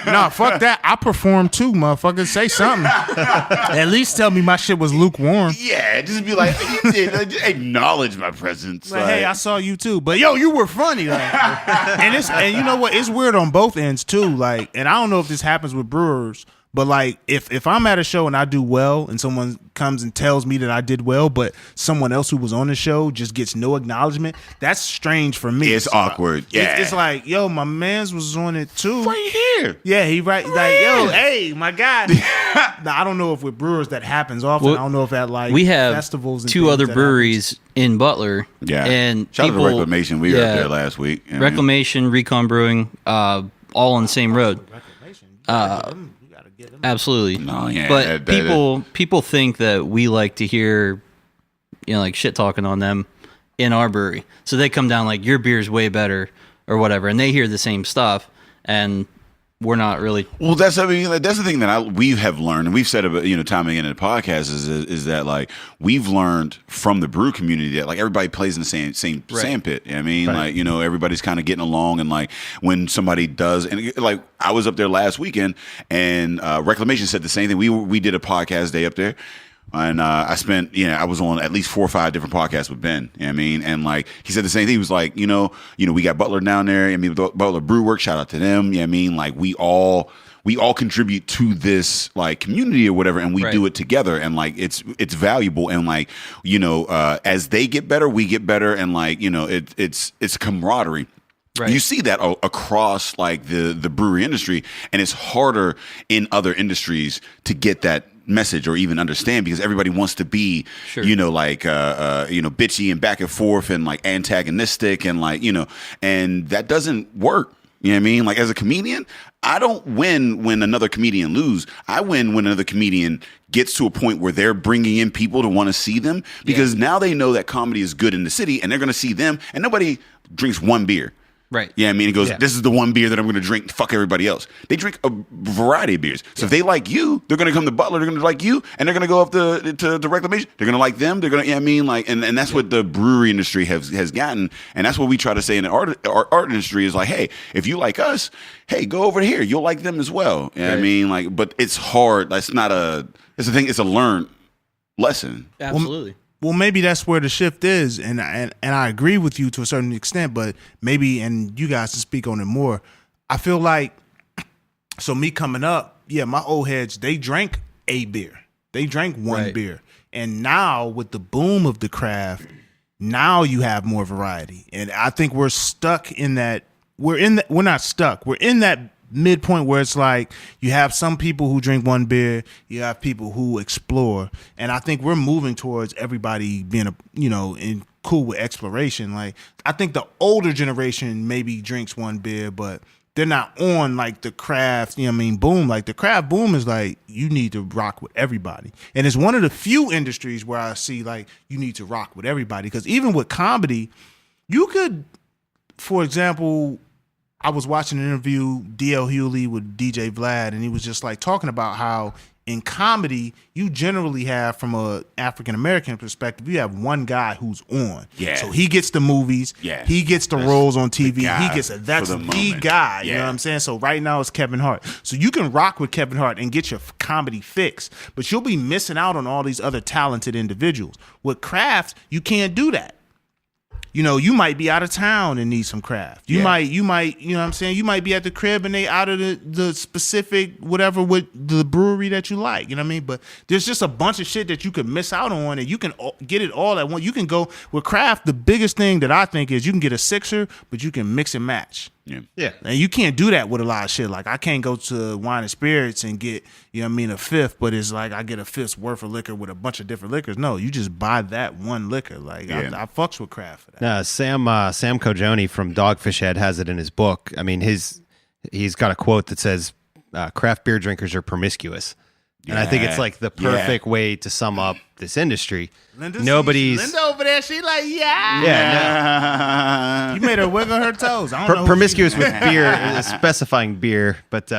Speaker 4: Nah, fuck that. I perform too, motherfucker. Say something. At least tell me my shit was lukewarm.
Speaker 3: Yeah, just be like, you did. Just acknowledge my presence.
Speaker 4: Like, hey, I saw you too, but yo, you were funny. Like, and you know what? It's weird on both ends too. Like, and I don't know if this happens with brewers. But like, if I'm at a show and I do well, and someone comes and tells me that I did well, but someone else who was on the show just gets no acknowledgement, that's strange for me.
Speaker 3: It's awkward. Yeah,
Speaker 4: it's like, yo, my man's was on it too,
Speaker 3: right here.
Speaker 4: Yeah, he like, yo, hey, my guy. Now I don't know if with brewers that happens often.
Speaker 6: Well,
Speaker 4: I don't know if at like
Speaker 6: we have
Speaker 4: festivals and
Speaker 6: two other
Speaker 4: that
Speaker 6: breweries in Butler.
Speaker 3: Yeah,
Speaker 6: and
Speaker 3: shout
Speaker 6: people,
Speaker 3: out to Reclamation. We were up there last week.
Speaker 6: Reclamation, Recon Brewing, all on the same road. Absolutely.
Speaker 3: No, yeah,
Speaker 6: but people think that we like to hear, like shit talking on them in our brewery. So they come down like, your beer's way better or whatever, and they hear the same stuff, and we're not really.
Speaker 3: Well, that's the thing that we have learned, and we've said about time again in the podcast is that like we've learned from the brew community that like everybody plays in the same sandpit. You know what I mean, like everybody's kind of getting along, and like when somebody does, and like I was up there last weekend, and Reclamation said the same thing. We did a podcast day up there. And I spent, I was on at least 4 or 5 different podcasts with Ben. You know what I mean? And like he said the same thing. He was like, we got Butler down there. I mean, Butler Brew Works, shout out to them. You know what I mean? Like we all contribute to this like community or whatever, and we do it together. And like it's valuable. And like as they get better, we get better. And like it's camaraderie. Right. You see that across like the brewery industry, and it's harder in other industries to get that message or even understand because everybody wants to be, bitchy and back and forth and like antagonistic and like, and that doesn't work. You know what I mean? Like as a comedian, I don't win when another comedian lose. I win when another comedian gets to a point where they're bringing in people to want to see them because now they know that comedy is good in the city and they're going to see them, and nobody drinks one beer.
Speaker 6: Right.
Speaker 3: Yeah, I mean, it goes, this is the one beer that I'm going to drink. Fuck everybody else. They drink a variety of beers. So if they like you, they're going to come to Butler. They're going to like you, and they're going to go up to Reclamation. They're going to like them. They're going to, like, and that's what the brewery industry has gotten. And that's what we try to say in the art industry is like, hey, if you like us, hey, go over here. You'll like them as well. You know what I mean? Like, but it's hard. That's not it's the thing. It's a learned lesson.
Speaker 6: Absolutely.
Speaker 4: Well, maybe that's where the shift is, and I agree with you to a certain extent, but maybe, and you guys can speak on it more, I feel like, so me coming up, my old heads, they drank a beer. They drank one beer. And now, with the boom of the craft, now you have more variety. And I think we're stuck in that, we're not stuck, we're in that midpoint where it's like you have some people who drink one beer, you have people who explore, and I think we're moving towards everybody being in cool with exploration. Like I think the older generation maybe drinks one beer, but they're not on like the craft, boom. Like the craft boom is like you need to rock with everybody, and it's one of the few industries where I see like you need to rock with everybody because even with comedy, you could, for example, I was watching an interview, D.L. Hewley with DJ Vlad, and he was just like talking about how in comedy, you generally have, from a African-American perspective, you have one guy who's on. Yeah. So he gets the movies. Yeah. He gets the roles on TV. That's the guy. Yeah. You know what I'm saying? So right now it's Kevin Hart. So you can rock with Kevin Hart and get your comedy fix, but you'll be missing out on all these other talented individuals. With craft, you can't do that. You might be out of town and need some craft. You might, you know what I'm saying? You might be at the crib and they out of the specific whatever with the brewery that you like. You know what I mean? But there's just a bunch of shit that you could miss out on, and you can get it all at once. You can go with craft. The biggest thing that I think is you can get a sixer, but you can mix and match.
Speaker 5: Yeah.
Speaker 4: And you can't do that with a lot of shit. Like I can't go to Wine and Spirits and get, you know what I mean, a fifth, but it's like I get a fifth's worth of liquor with a bunch of different liquors. No, you just buy that one liquor. Like I fucks with craft for that.
Speaker 5: No, Sam Kojoni from Dogfish Head has it in his book. I mean, he's got a quote that says, craft beer drinkers are promiscuous. And I think it's like the perfect way to sum up this industry.
Speaker 4: Linda over there, she like,
Speaker 5: Yeah,
Speaker 4: you made her wiggle her toes. I don't know
Speaker 5: promiscuous with beer, specifying beer, but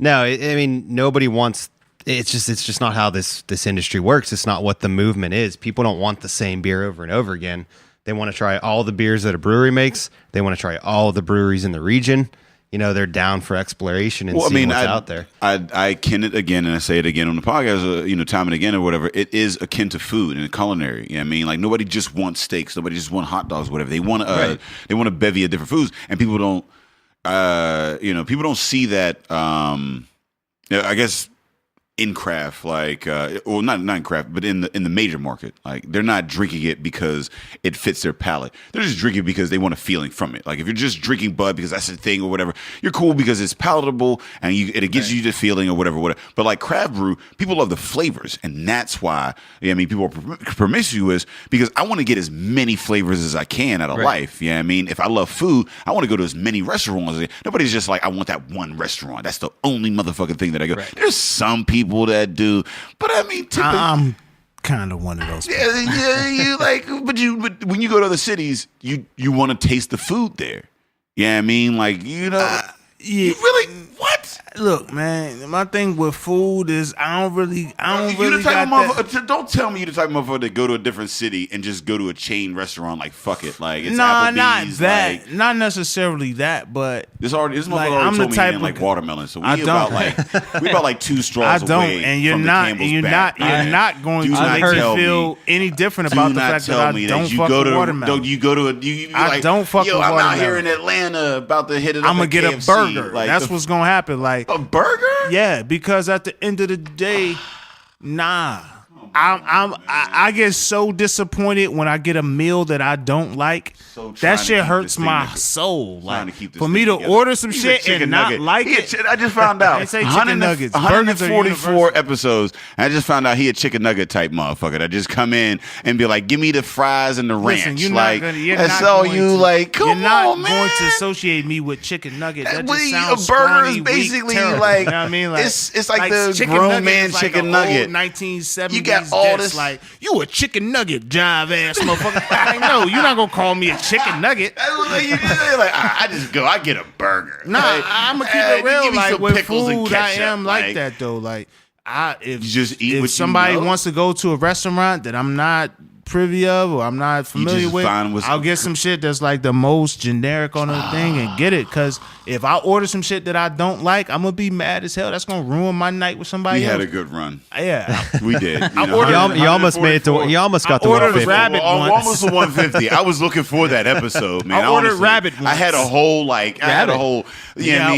Speaker 5: no, I mean nobody wants. It's just not how this industry works. It's not what the movement is. People don't want the same beer over and over again. They want to try all the beers that a brewery makes. They want to try all the breweries in the region. You know, they're down for exploration and seeing what's out there.
Speaker 3: I akin it again, and I say it again on the podcast, time and again or whatever. It is akin to food and culinary. You know what I mean? Like nobody just wants steaks. Nobody just wants hot dogs, whatever. They want a bevy of different foods, and people don't. People don't see that. I guess in craft, like, not in craft, but in the major market, like they're not drinking it because it fits their palate. They're just drinking it because they want a feeling from it. Like if you're just drinking Bud because that's the thing or whatever, you're cool because it's palatable and it gives you the feeling or whatever. But like craft brew, people love the flavors, and that's why people are promiscuous because I want to get as many flavors as I can out of life. Yeah, I mean, if I love food, I want to go to as many restaurants. Nobody's just like, I want that one restaurant. That's the only motherfucking thing that I go. Right. There's some people that do, but I mean,
Speaker 4: I'm kind of one of those people.
Speaker 3: You like, but when you go to other cities, you want to taste the food there. Yeah, I mean, like you really what?
Speaker 4: Look, man, my thing with food is I don't really
Speaker 3: Don't tell me you're the type of motherfucker that go to a different city and just go to a chain restaurant like fuck it, like it's Applebee's.
Speaker 4: Not that,
Speaker 3: like,
Speaker 4: not necessarily that, but
Speaker 3: this motherfucker already told me he didn't like watermelon, so we about like 2 straws away.
Speaker 4: And you're
Speaker 3: from
Speaker 4: not,
Speaker 3: the
Speaker 4: and you're
Speaker 3: back.
Speaker 4: not going to make me feel any different about the fact that I don't fuck with watermelon. I don't fuck with watermelon.
Speaker 3: I'm out here in Atlanta about to hit it up.
Speaker 4: I'm gonna get a burger. That's what's gonna happen. Like
Speaker 3: a burger?
Speaker 4: Yeah, because at the end of the day, I get so disappointed when I get a meal that I don't like. That shit hurts my soul. Like for me to order some shit and not like it.
Speaker 3: I just found out.
Speaker 4: They say chicken nuggets.
Speaker 3: 144 episodes. I just found out he a chicken nugget type motherfucker that just come in and be like, give me the fries and the ranch.
Speaker 4: Listen, you're
Speaker 3: like
Speaker 4: not gonna,
Speaker 3: that's all you to, like. Come on, man.
Speaker 4: You're not going to associate me with chicken nugget. That just sounds
Speaker 3: a burger
Speaker 4: scrawny,
Speaker 3: is basically
Speaker 4: weak,
Speaker 3: like,
Speaker 4: you know what I mean? Like
Speaker 3: it's like the grown man chicken nugget.
Speaker 4: 1970s.
Speaker 3: You got all this
Speaker 4: like you a chicken nugget jive ass motherfucker. Like, no, you're not gonna call me a chicken nugget.
Speaker 3: I get a burger.
Speaker 4: Nah,
Speaker 3: like,
Speaker 4: I'm gonna keep it real. Like with food,
Speaker 3: ketchup,
Speaker 4: I am like that though. Like
Speaker 3: if
Speaker 4: somebody wants to go to a restaurant that I'm not privy of or I'm not familiar with, I'll get some shit that's like the most generic on the thing and get it. Because if I order some shit that I don't like, I'm gonna be mad as hell. That's gonna ruin my night with somebody else.
Speaker 3: We had a good run.
Speaker 4: Yeah,
Speaker 3: we did.
Speaker 5: You almost made it to. You almost got to 150.
Speaker 4: Rabbit once.
Speaker 3: Almost to 150. I was looking for that episode, man.
Speaker 4: I ordered rabbit once.
Speaker 3: I had a whole
Speaker 4: I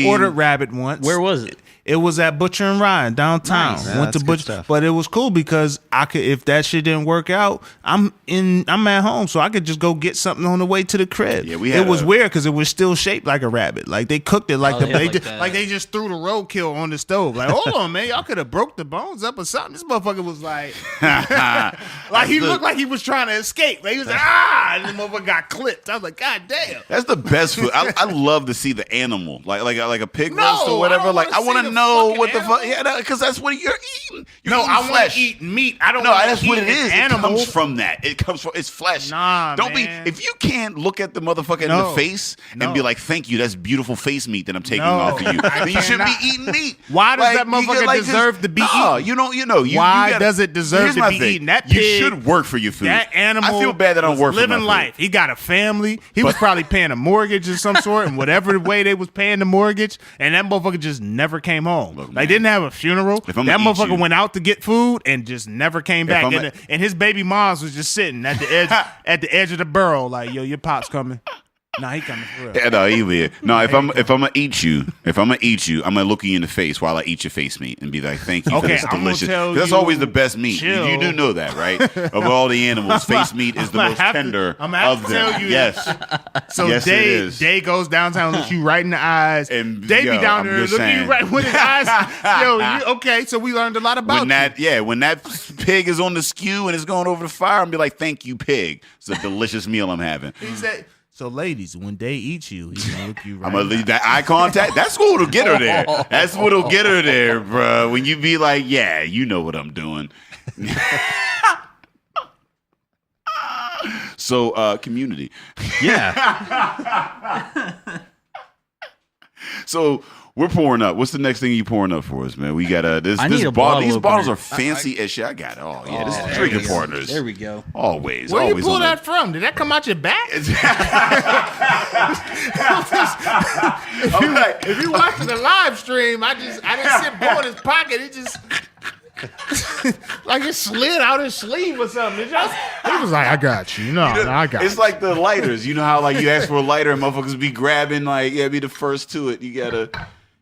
Speaker 4: ordered rabbit once.
Speaker 6: Where was it?
Speaker 4: It was at Butcher and Ryan downtown.
Speaker 5: Nice. Yeah,
Speaker 4: Went to
Speaker 5: that's good
Speaker 4: Butcher,
Speaker 5: stuff.
Speaker 4: but it was cool because I could, if that shit didn't work out, I'm at home, so I could just go get something on the way to the crib.
Speaker 3: Yeah,
Speaker 4: it was weird because it was still shaped like a rabbit. Like they cooked it like
Speaker 6: they
Speaker 4: just threw the roadkill on the stove. Like, hold on, man, y'all could have broke the bones up or something. This motherfucker was like, like he looked like he was trying to escape. Like, he was like, and the motherfucker got clipped. I was like, God damn.
Speaker 3: That's the best food. I love to see the animal, like a pig roast or whatever. I want to know what the fuck. Yeah, because that's what you're eating.
Speaker 4: I want to eat meat. I don't.
Speaker 3: No, that's what it is.
Speaker 4: Animal.
Speaker 3: It comes from that. It comes from it's flesh.
Speaker 4: Nah,
Speaker 3: don't
Speaker 4: man.
Speaker 3: be. If you can't look at the motherfucker in the face and be like, "Thank you, that's beautiful face meat that I'm taking off of you," then you shouldn't be eating meat.
Speaker 4: Why does that motherfucker deserve to be eaten?
Speaker 3: You know.
Speaker 4: Why does it deserve to be eaten? That pig,
Speaker 3: you should work for your food.
Speaker 4: That animal.
Speaker 3: I feel bad that I don't work for my
Speaker 4: living
Speaker 3: food.
Speaker 4: life. He got a family. He was probably paying a mortgage of some sort, and whatever way they was paying the mortgage, and that motherfucker just never came home.
Speaker 3: Look,
Speaker 4: like didn't have a funeral. That motherfucker went out to get food and just never came back. And his baby moms was just sitting at the edge of the burrow, like, yo, your pop's coming. Nah, he coming for real.
Speaker 3: Yeah, no, he will. No, if I'm gonna eat you, I'm gonna look you in the face while I eat your face meat and be like, "Thank you for
Speaker 4: Okay,
Speaker 3: this
Speaker 4: I'm gonna
Speaker 3: delicious."
Speaker 4: tell
Speaker 3: That's
Speaker 4: you,
Speaker 3: always the best meat. You do know that, right? Of all the animals, face meat is the most tender
Speaker 4: I'm gonna have
Speaker 3: of
Speaker 4: to
Speaker 3: them.
Speaker 4: tell you.
Speaker 3: Yes.
Speaker 4: So
Speaker 3: Yes, it is.
Speaker 4: Day goes downtown, looks you right in the eyes.
Speaker 3: And,
Speaker 4: They be
Speaker 3: yo,
Speaker 4: down
Speaker 3: I'm
Speaker 4: there
Speaker 3: just
Speaker 4: looking
Speaker 3: saying.
Speaker 4: you right with his eyes. Okay, so we learned a lot about
Speaker 3: When that pig is on the skew and it's going over the fire, I'm be like, "Thank you, pig. It's a delicious meal I'm having."
Speaker 4: you. He said, so ladies, when they eat you, he's gonna look you right.
Speaker 3: I'm gonna leave that eye contact. That's what'll get her there. That's what'll get her there, bro. When you be like, "Yeah, you know what I'm doing." So, community.
Speaker 5: Yeah.
Speaker 3: So we're pouring up. What's the next thing you pouring up for us, man? We got this.
Speaker 6: I need
Speaker 3: This
Speaker 6: a
Speaker 3: bottle.
Speaker 6: bottle
Speaker 3: These
Speaker 6: opener.
Speaker 3: bottles are fancy as shit. I got it. Oh yeah, this is
Speaker 6: there
Speaker 3: drinking
Speaker 6: we go.
Speaker 3: partners.
Speaker 6: There we go.
Speaker 3: Always.
Speaker 4: Where you
Speaker 3: always
Speaker 4: pull
Speaker 3: on
Speaker 4: that from? Did that come out your back?
Speaker 3: I'm like,
Speaker 4: If you watching the live stream, I didn't sit Bo in his pocket. It just like it slid out his sleeve or something. He was like, "I got you." No, I got
Speaker 3: it's
Speaker 4: you.
Speaker 3: like the lighters. You know how like you ask for a lighter and motherfuckers be grabbing like be the first to it. You gotta.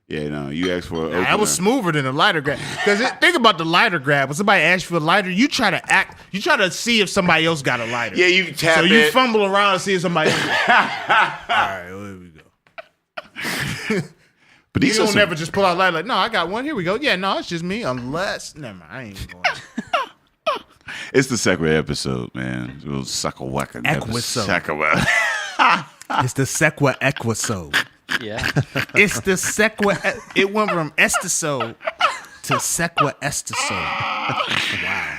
Speaker 3: Yeah, no, you asked for an
Speaker 4: That was smoother than the lighter grab. Because think about the lighter grab. When somebody asks you for a lighter, you try to see if somebody else got a lighter.
Speaker 3: Yeah, you tap
Speaker 4: so
Speaker 3: it.
Speaker 4: you fumble around and see if somebody else. All right, well, here we go.
Speaker 3: But
Speaker 4: You
Speaker 3: these
Speaker 4: don't
Speaker 3: are
Speaker 4: never just pull out a lighter like, no, I got one. Here we go. Yeah, no, it's just me. Unless, never mind, I ain't going.
Speaker 3: It's the Sequa episode, man. It was Suckawaka
Speaker 4: Equisode.
Speaker 3: Sequa.
Speaker 4: It's the Sequa Equisode.
Speaker 6: Yeah.
Speaker 4: It's the Sequa. It went from Estisode to Sequa Estisode. Wow.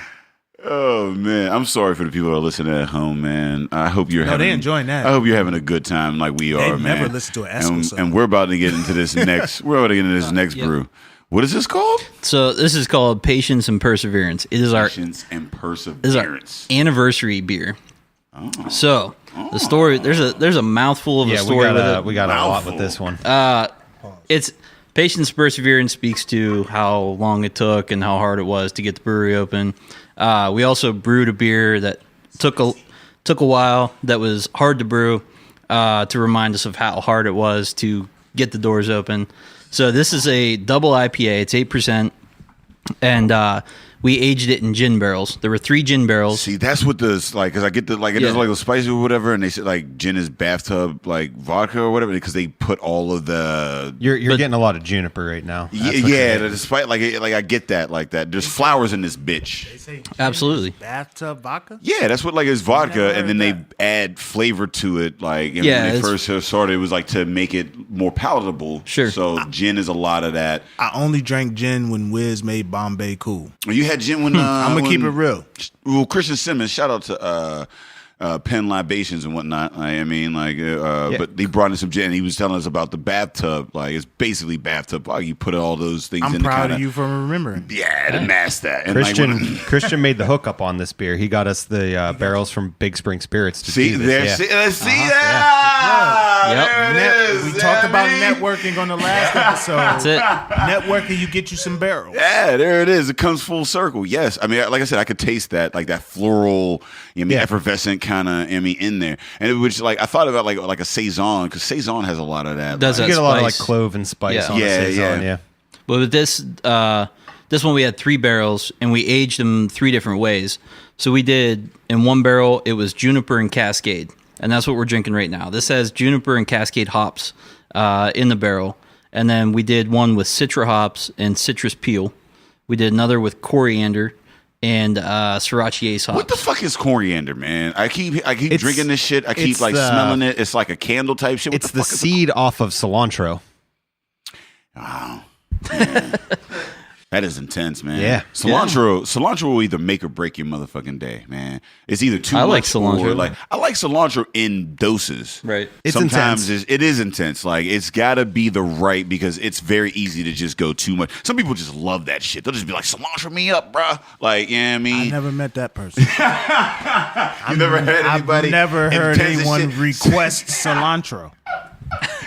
Speaker 3: Oh man, I'm sorry for the people that are listening at home, man. I hope you're having.
Speaker 4: they enjoying that.
Speaker 3: I hope you're having a good time like we are, man.
Speaker 4: never listened to an
Speaker 3: and,
Speaker 4: episode.
Speaker 3: and we're about to get into this next. We're about to get into this next
Speaker 6: Yep.
Speaker 3: brew. What is this called?
Speaker 6: So this is called Patience and Perseverance. It is our
Speaker 3: Patience and
Speaker 6: this is our
Speaker 3: perseverance.
Speaker 6: anniversary beer. So the story there's a mouthful of a story with it.
Speaker 5: we got a lot with
Speaker 3: Mouthful.
Speaker 5: this one.
Speaker 6: It's Patience and Perseverance speaks to how long it took and how hard it was to get the brewery open. We also brewed a beer that took a while, that was hard to brew, to remind us of how hard it was to get the doors open. So this is a double IPA. It's 8%, and we aged it in gin barrels. There were 3 gin barrels.
Speaker 3: See, that's what this like, because I get the like, it is
Speaker 6: Yeah.
Speaker 3: like the spicy or whatever, and they said like gin is bathtub like vodka or whatever because they put all of the
Speaker 5: You're getting a lot of juniper right now. That's what
Speaker 3: yeah.
Speaker 5: you're
Speaker 3: Despite like I get that like that. There's flowers in this bitch.
Speaker 6: Absolutely.
Speaker 4: Bathtub vodka?
Speaker 3: Yeah, that's what like is vodka,
Speaker 4: Never
Speaker 3: and then
Speaker 4: heard
Speaker 3: they add flavor to it. Like and
Speaker 6: Yeah,
Speaker 3: when they
Speaker 6: it's-
Speaker 3: first started, it was like to make it more palatable.
Speaker 6: Sure.
Speaker 3: So gin is a lot of that.
Speaker 4: I only drank gin when Wiz made Bombay cool.
Speaker 3: You had gin when
Speaker 4: I'm going to keep it real.
Speaker 3: Well, Christian Simmons, shout out to Penn Libations and whatnot. But they brought in some gin. And he was telling us about the bathtub. Like it's basically bathtub. Like you put all those things
Speaker 4: I'm
Speaker 3: in.
Speaker 4: proud
Speaker 3: to
Speaker 4: of you for remembering.
Speaker 3: Yeah, to mask that. And
Speaker 5: Christian
Speaker 3: like, when-
Speaker 5: Christian made the hookup on this beer. He got us the barrels from Big Spring Spirits. To
Speaker 3: see
Speaker 5: do this.
Speaker 3: there,
Speaker 5: Yeah.
Speaker 3: see that.
Speaker 6: Yep.
Speaker 3: There it is.
Speaker 4: We talked about
Speaker 3: I mean-
Speaker 4: networking on the last episode.
Speaker 6: That's it.
Speaker 4: Networking, you get you some barrels.
Speaker 3: Yeah, there it is. It comes full circle. Yes, I mean, like I said, I could taste that, like that floral, effervescent kind of, in there. And it was like I thought about like a saison because saison has a lot of that.
Speaker 6: Does
Speaker 3: like,
Speaker 5: You
Speaker 6: that
Speaker 5: get a lot of like
Speaker 6: spice.
Speaker 5: clove and spice
Speaker 6: Yeah.
Speaker 5: on
Speaker 3: Yeah,
Speaker 5: the saison.
Speaker 3: yeah.
Speaker 5: Yeah.
Speaker 6: But with this one we had 3 barrels and we aged them 3 different ways. So we did in one barrel it was juniper and cascade, and that's what we're drinking right now. This has juniper and cascade hops in the barrel, and then we did one with citra hops and citrus peel. We did another with coriander and Sriracha Ace hops.
Speaker 3: What the fuck is coriander, man? I keep
Speaker 5: It's-
Speaker 3: drinking this shit. I keep
Speaker 5: it's
Speaker 3: like
Speaker 5: the-
Speaker 3: smelling it. It's like a candle type shit. What
Speaker 5: It's the
Speaker 3: fuck is
Speaker 5: seed off of cilantro.
Speaker 3: Wow. Man. That is intense, man.
Speaker 5: Yeah.
Speaker 3: Cilantro will either make or break your motherfucking day, man. It's either too
Speaker 6: I
Speaker 3: much
Speaker 6: like cilantro.
Speaker 3: or like I like cilantro in doses.
Speaker 6: Right.
Speaker 5: It's
Speaker 3: Sometimes
Speaker 5: intense.
Speaker 3: it is intense. Like it's got to be the right because it's very easy to just go too much. Some people just love that shit. They'll just be like cilantro me up, bruh. Like, you know what I mean?
Speaker 4: I never met that person.
Speaker 3: You never heard anybody?
Speaker 4: I've never heard
Speaker 3: intense and
Speaker 4: anyone
Speaker 3: shit?
Speaker 4: request cilantro.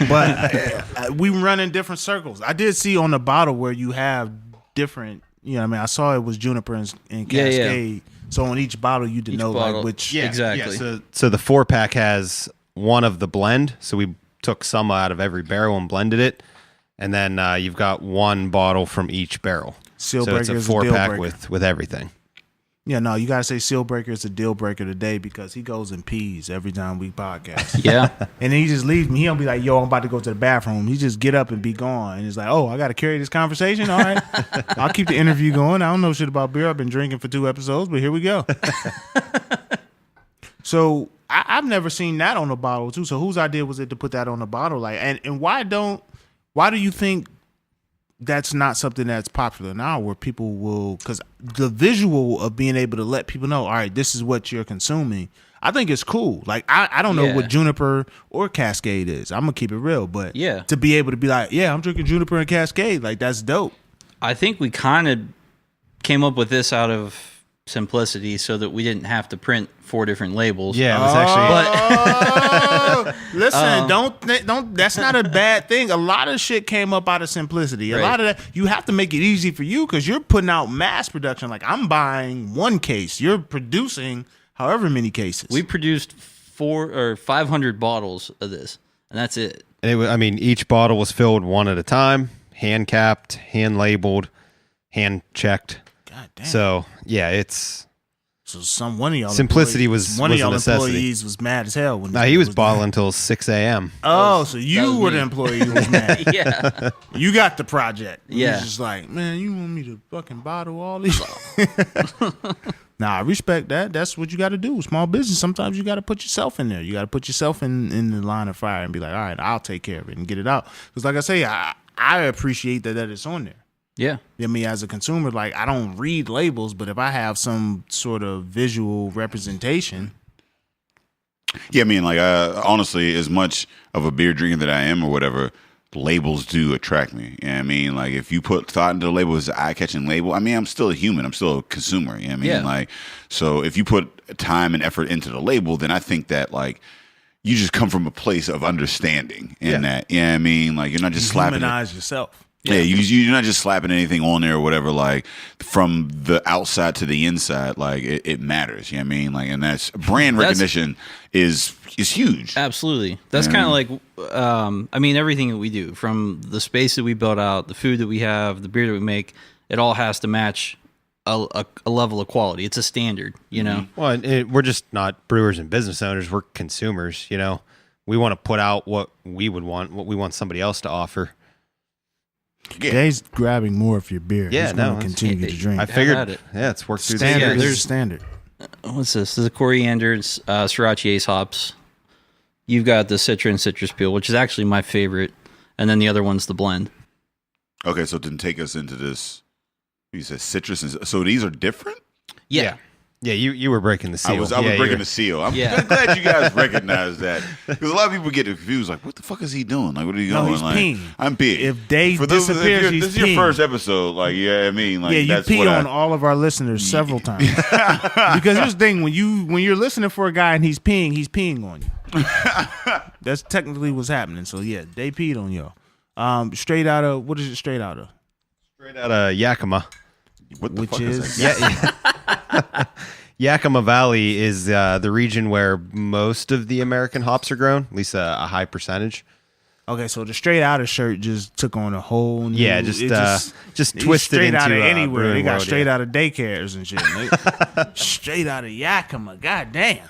Speaker 4: But we run in different circles. I did see on the bottle where you have different, I saw it was juniper and
Speaker 6: Yeah, yeah.
Speaker 4: cascade. So on each bottle you denote
Speaker 6: bottle.
Speaker 4: like which.
Speaker 6: Yeah. Exactly.
Speaker 5: So the 4-pack has one of the blend. So we took some out of every barrel and blended it. And then you've got one bottle from each barrel.
Speaker 4: Seal
Speaker 5: so
Speaker 4: breaker
Speaker 5: it's
Speaker 4: is
Speaker 5: a
Speaker 4: a deal
Speaker 5: 4-pack
Speaker 4: breaker.
Speaker 5: with everything.
Speaker 4: Yeah, no, you gotta say seal breaker is a deal breaker today because he goes and pees every time we podcast.
Speaker 6: Yeah.
Speaker 4: And then he just leaves me. He don't be like, yo, I'm about to go to the bathroom. He just get up and be gone. And he's like, oh, I got to carry this conversation? All right. I'll keep the interview going. I don't know shit about beer. I've been drinking for 2 episodes, but here we go. So I've never seen that on the bottle, too. So whose idea was it to put that on the bottle? Like, and why do you think that's not something that's popular now where people will, because the visual of being able to let people know, all right, this is what you're consuming, I think it's cool. Like, I don't know what Juniper or Cascade is. I'm going to keep it real. But to be able to be like, yeah, I'm drinking Juniper and Cascade, like, that's dope.
Speaker 6: I think we kind of came up with this out of simplicity so that we didn't have to print 4 different labels.
Speaker 5: Yeah, it was actually.
Speaker 4: Listen, don't. That's not a bad thing. A lot of shit came up out of simplicity. A lot of that, you have to make it easy for you because you're putting out mass production. Like, I'm buying 1 case. You're producing however many cases.
Speaker 6: We produced 400 or 500 bottles of this, and that's it.
Speaker 5: And each bottle was filled one at a time, hand capped, hand labeled, hand checked.
Speaker 4: God damn.
Speaker 5: So yeah,
Speaker 4: one of y'all
Speaker 5: simplicity was
Speaker 4: one of y'all
Speaker 5: a necessity.
Speaker 4: employees was mad as hell when
Speaker 5: he was bottling until 6 a.m.
Speaker 4: Oh, so you were the employee who was mad.
Speaker 6: Yeah.
Speaker 4: You got the project.
Speaker 6: Yeah.
Speaker 4: You was just like, man, you want me to fucking bottle all these? Nah, I respect that. That's what you got to do. Small business, sometimes you got to put yourself in there. You got to put yourself in the line of fire and be like, all right, I'll take care of it and get it out. Because like I say, I appreciate that it's on there.
Speaker 6: Yeah.
Speaker 4: I mean, as a consumer, like, I don't read labels, but if I have some sort of visual representation.
Speaker 3: Yeah, I mean, like, honestly, as much of a beer drinker that I am or whatever, labels do attract me. You know what I mean? Like, if you put thought into the label as an eye-catching label, I mean, I'm still a human. I'm still a consumer. You know what I mean?
Speaker 6: Yeah.
Speaker 3: Like, so if you put time and effort into the label, then I think that, like, you just come from a place of understanding in that. You know what I mean? Like, you're not just slapping
Speaker 4: Humanize yourself.
Speaker 3: Yeah, you're not just slapping anything on there or whatever. Like, from the outside to the inside, like, it matters. You know what I mean? Like, and that's brand recognition is huge.
Speaker 6: Absolutely. That's kind of like, everything that we do, from the space that we build out, the food that we have, the beer that we make, it all has to match a level of quality. It's a standard, you know?
Speaker 5: Well, we're just not brewers and business owners. We're consumers, you know? We want to put out what we would want, what we want somebody else to offer.
Speaker 3: Yeah.
Speaker 4: Jay's grabbing more of your beer.
Speaker 5: Yeah,
Speaker 4: He's going to
Speaker 5: no,
Speaker 4: continue to drink.
Speaker 5: I figured,
Speaker 6: it.
Speaker 5: yeah, it's worked through
Speaker 4: Standard.
Speaker 5: the years.
Speaker 4: There's standard.
Speaker 6: What's this? This is a coriander, sriracha ace hops. You've got the Citra and citrus peel, which is actually my favorite. And then the other one's the blend.
Speaker 3: Okay, so then take us into this. You said citrus. So these are different?
Speaker 6: Yeah.
Speaker 5: Yeah, you were breaking the seal.
Speaker 3: I was breaking the seal. I'm glad you guys recognize that, because a lot of people get confused. Like, what the fuck is he doing? Like, what are you going?
Speaker 4: He's
Speaker 3: like,
Speaker 4: peeing.
Speaker 3: I'm peeing.
Speaker 4: If Dave disappears, he's
Speaker 3: this is your
Speaker 4: peeing.
Speaker 3: first episode. Like, yeah, I mean, like,
Speaker 4: you
Speaker 3: that's
Speaker 4: pee
Speaker 3: what
Speaker 4: on all of our listeners several times. Because here's the thing: when you're listening for a guy and he's peeing on you. That's technically what's happening. So yeah, they peed on y'all. Straight out of, what is it? Straight out of?
Speaker 5: Straight out of Yakima.
Speaker 3: What the
Speaker 4: Which
Speaker 3: fuck
Speaker 4: is
Speaker 3: that?
Speaker 5: Yakima Valley is the region where most of the American hops are grown, at least a high percentage.
Speaker 4: Okay, so the straight out of shirt just took on a whole new.
Speaker 5: Yeah, just twisted
Speaker 4: straight
Speaker 5: into
Speaker 4: out of anywhere.
Speaker 5: brewing
Speaker 4: They got
Speaker 5: world,
Speaker 4: straight out of daycares and shit. Straight out of Yakima. God damn.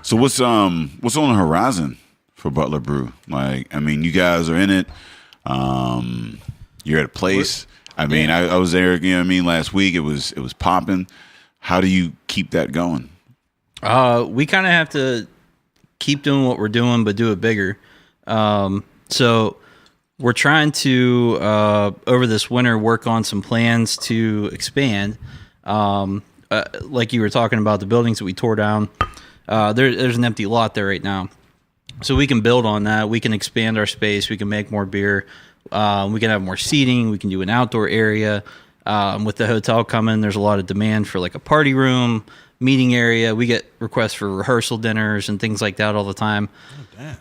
Speaker 3: So what's on the horizon for Butler Brew? Like, I mean, you guys are in it. You're at a place. I mean, I was there. You know what I mean? Last week it was popping. How do you keep that going?
Speaker 6: We kind of have to keep doing what we're doing, but do it bigger. So we're trying to, over this winter, work on some plans to expand. Like you were talking about, the buildings that we tore down, there's an empty lot there right now. So we can build on that. We can expand our space. We can make more beer. We can have more seating. We can do an outdoor area. With the hotel coming, there's a lot of demand for like a party room, meeting area. We get requests for rehearsal dinners and things like that all the time.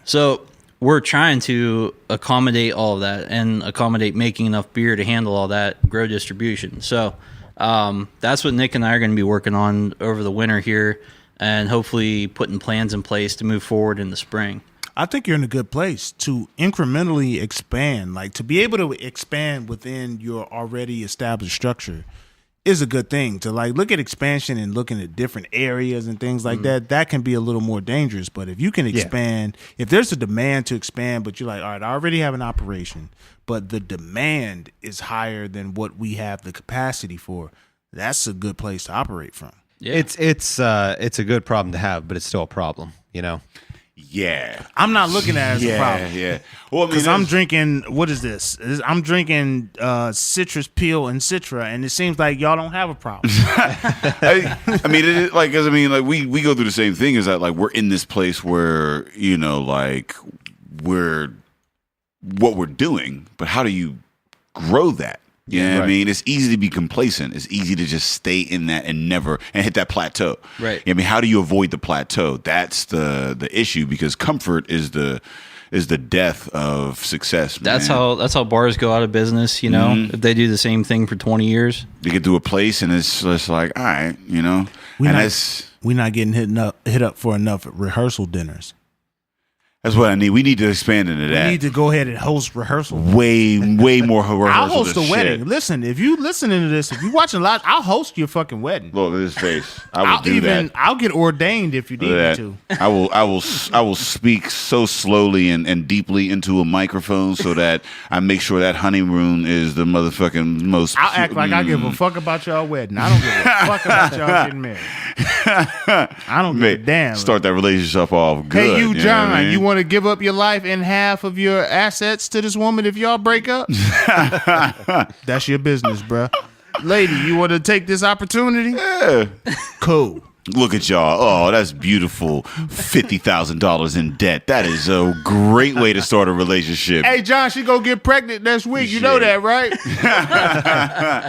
Speaker 6: So we're trying to accommodate all of that and accommodate making enough beer to handle all that, grow distribution. So that's what Nick and I are going to be working on over the winter here. and hopefully putting plans in place to move forward in the spring.
Speaker 4: I think you're in a good place to incrementally expand. Like, to be able to expand within your already established structure is a good thing. To like look at expansion and looking at different areas and things like that can be a little more dangerous. But if you can expand, if there's a demand to expand, but you're like, all right, I already have an operation, but the demand is higher than what we have the capacity for, that's a good place to operate from.
Speaker 6: Yeah.
Speaker 5: It's a good problem to have, but it's still a problem, you know.
Speaker 3: Yeah.
Speaker 4: I'm not looking at it as a problem.
Speaker 3: Yeah. Well, I mean,
Speaker 4: Because I'm drinking, what is this? I'm drinking citrus peel and citra, and it seems like y'all don't have a problem.
Speaker 3: I mean, it, like, cause I mean, like we go through the same thing. Is that like we're in this place where like what we're doing, but how do you grow that? Yeah, I mean, it's easy to be complacent. It's easy to just stay in that and hit that plateau.
Speaker 6: Right.
Speaker 3: I mean, how do you avoid the plateau? That's the issue, because comfort is the death of success. Man.
Speaker 6: That's how bars go out of business. If they do the same thing for 20 years,
Speaker 3: you get to a place and it's just like, all right,
Speaker 4: We're not getting hit up for enough rehearsal dinners.
Speaker 3: That's what I need. We need to expand into that.
Speaker 4: We need to go ahead and host rehearsal.
Speaker 3: Way more rehearsal.
Speaker 4: I'll host a
Speaker 3: than
Speaker 4: wedding.
Speaker 3: shit.
Speaker 4: Listen, if you listening to this, if you watching live, I'll host your fucking wedding.
Speaker 3: Look at his face. I will do that.
Speaker 4: I'll get ordained if you need me to.
Speaker 3: I will speak so slowly and deeply into a microphone so that I make sure that honeymoon is the motherfucking most.
Speaker 4: I'll act like I give a fuck about y'all wedding. I don't give a fuck about y'all getting married. I don't give a damn.
Speaker 3: Start that relationship off good.
Speaker 4: Hey, you, John,
Speaker 3: know what I mean?
Speaker 4: you want to give up your life and half of your assets to this woman if y'all break up? That's your business, bruh. Lady, you want to take this opportunity?
Speaker 3: Yeah.
Speaker 4: Cool.
Speaker 3: Look at y'all. Oh, that's beautiful. $50,000 in debt. That is a great way to start a relationship.
Speaker 4: Hey, John, she gonna get pregnant next week. You know that, right?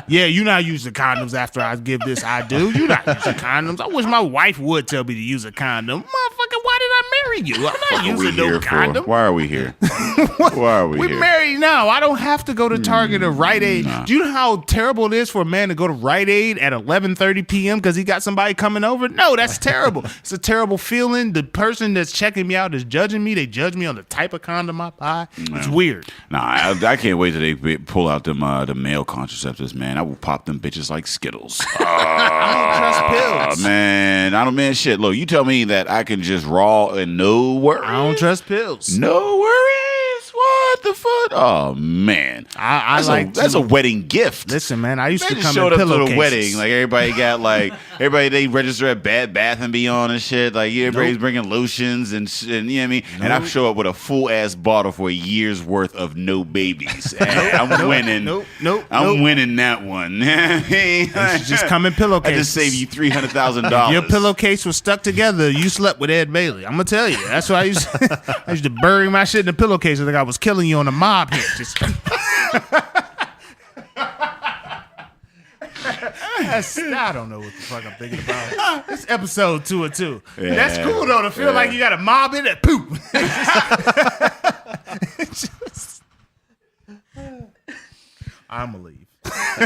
Speaker 4: Yeah, you not using condoms after I give this. I do. You not using condoms. I wish my wife would tell me to use a condom. Motherfucker, why did I marry you? I'm not
Speaker 3: What are we
Speaker 4: using no
Speaker 3: here
Speaker 4: condom.
Speaker 3: for? Why are we here? Why are we
Speaker 4: We're
Speaker 3: here?
Speaker 4: married now. I don't have to go to Target or Rite Aid.
Speaker 3: Nah.
Speaker 4: Do you know how terrible it is for a man to go to Rite Aid at 11:30 p.m. because he got somebody coming over? No, that's terrible. It's a terrible feeling. The person that's checking me out is judging me. They judge me on the type of condom I buy. It's weird.
Speaker 3: Nah, I can't wait till they pull out them the male contraceptives, man. I will pop them bitches like Skittles.
Speaker 4: I don't trust pills.
Speaker 3: Man, shit. Look, you tell me that I can just raw and no worries.
Speaker 4: I don't trust pills.
Speaker 3: No worries. What the fuck? Oh man, that's a wedding gift.
Speaker 4: Listen, man, I used
Speaker 3: They
Speaker 4: to
Speaker 3: just
Speaker 4: come
Speaker 3: showed
Speaker 4: in
Speaker 3: up to the
Speaker 4: pillowcases.
Speaker 3: wedding. Like everybody got everybody they register at Bed Bath and Beyond and shit. Like everybody's bringing lotions and you know what I mean. And I show up with a full ass bottle for a year's worth of no babies. And I'm winning. I'm winning that one.
Speaker 4: You should just come in pillowcases.
Speaker 3: I just saved you $300,000.
Speaker 4: Your pillowcase was stuck together. You slept with Ed Bailey. I'm gonna tell you. That's why I used to bury my shit in the pillowcase like I was killing you on a mob hit. Just I don't know what the fuck I'm thinking about. It's episode 2 or 2.
Speaker 3: Yeah.
Speaker 4: That's cool though to feel like you got a mob in it. Poop. I'm gonna leave.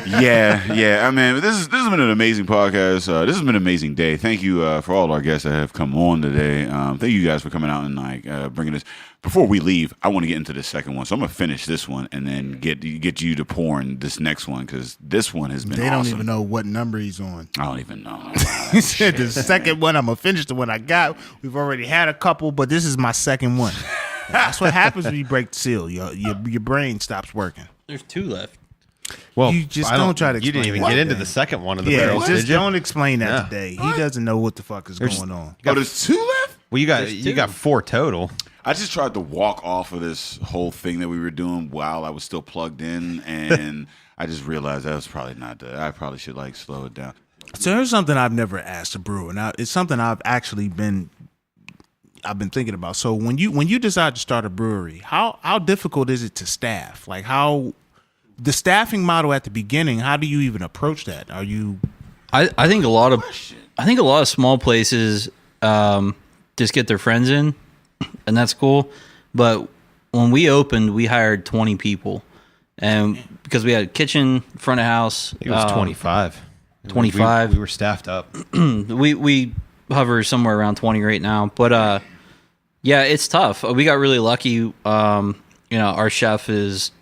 Speaker 3: yeah. I mean, this has been an amazing podcast. This has been an amazing day. Thank you for all our guests that have come on today. Thank you guys for coming out and bringing this. Before we leave, I want to get into the second one, so I'm gonna finish this one and then get you to pouring this next one because this one has been.
Speaker 4: They don't
Speaker 3: awesome.
Speaker 4: even know what number he's on.
Speaker 3: I don't even know.
Speaker 4: He said the second one, I'm gonna finish the one I got. We've already had a couple, but this is my second one. That's what happens when you break the seal. Your brain stops working.
Speaker 6: there's 2 left.
Speaker 5: Well,
Speaker 4: You just don't try to
Speaker 5: You didn't
Speaker 4: explain
Speaker 5: even
Speaker 4: what
Speaker 5: get into
Speaker 4: then.
Speaker 5: the second one of the
Speaker 4: Yeah,
Speaker 5: barrels,
Speaker 4: just
Speaker 5: did you?
Speaker 4: don't explain that
Speaker 5: Yeah.
Speaker 4: today. He doesn't know what the fuck is going on.
Speaker 3: Oh, there's 2 left?
Speaker 5: Well, you
Speaker 6: There's
Speaker 5: got
Speaker 6: 2.
Speaker 5: 4 total.
Speaker 3: I just tried to walk off of this whole thing that we were doing while I was still plugged in, and I just realized that was probably not that. I probably should slow it down.
Speaker 4: So here's something I've never asked a brewer. Now it's something I've been thinking about. So when you decide to start a brewery, how difficult is it to staff? Like how the staffing model at the beginning, how do you even approach that? Are you
Speaker 6: I think a lot of small places just get their friends in, and that's cool. But when we opened, we hired 20 people, and because we had a kitchen, front of house,
Speaker 5: It was 25.
Speaker 6: 25.
Speaker 5: We were staffed up.
Speaker 6: we hovers somewhere around 20 right now. But yeah, it's tough. We got really lucky. You know, our chef is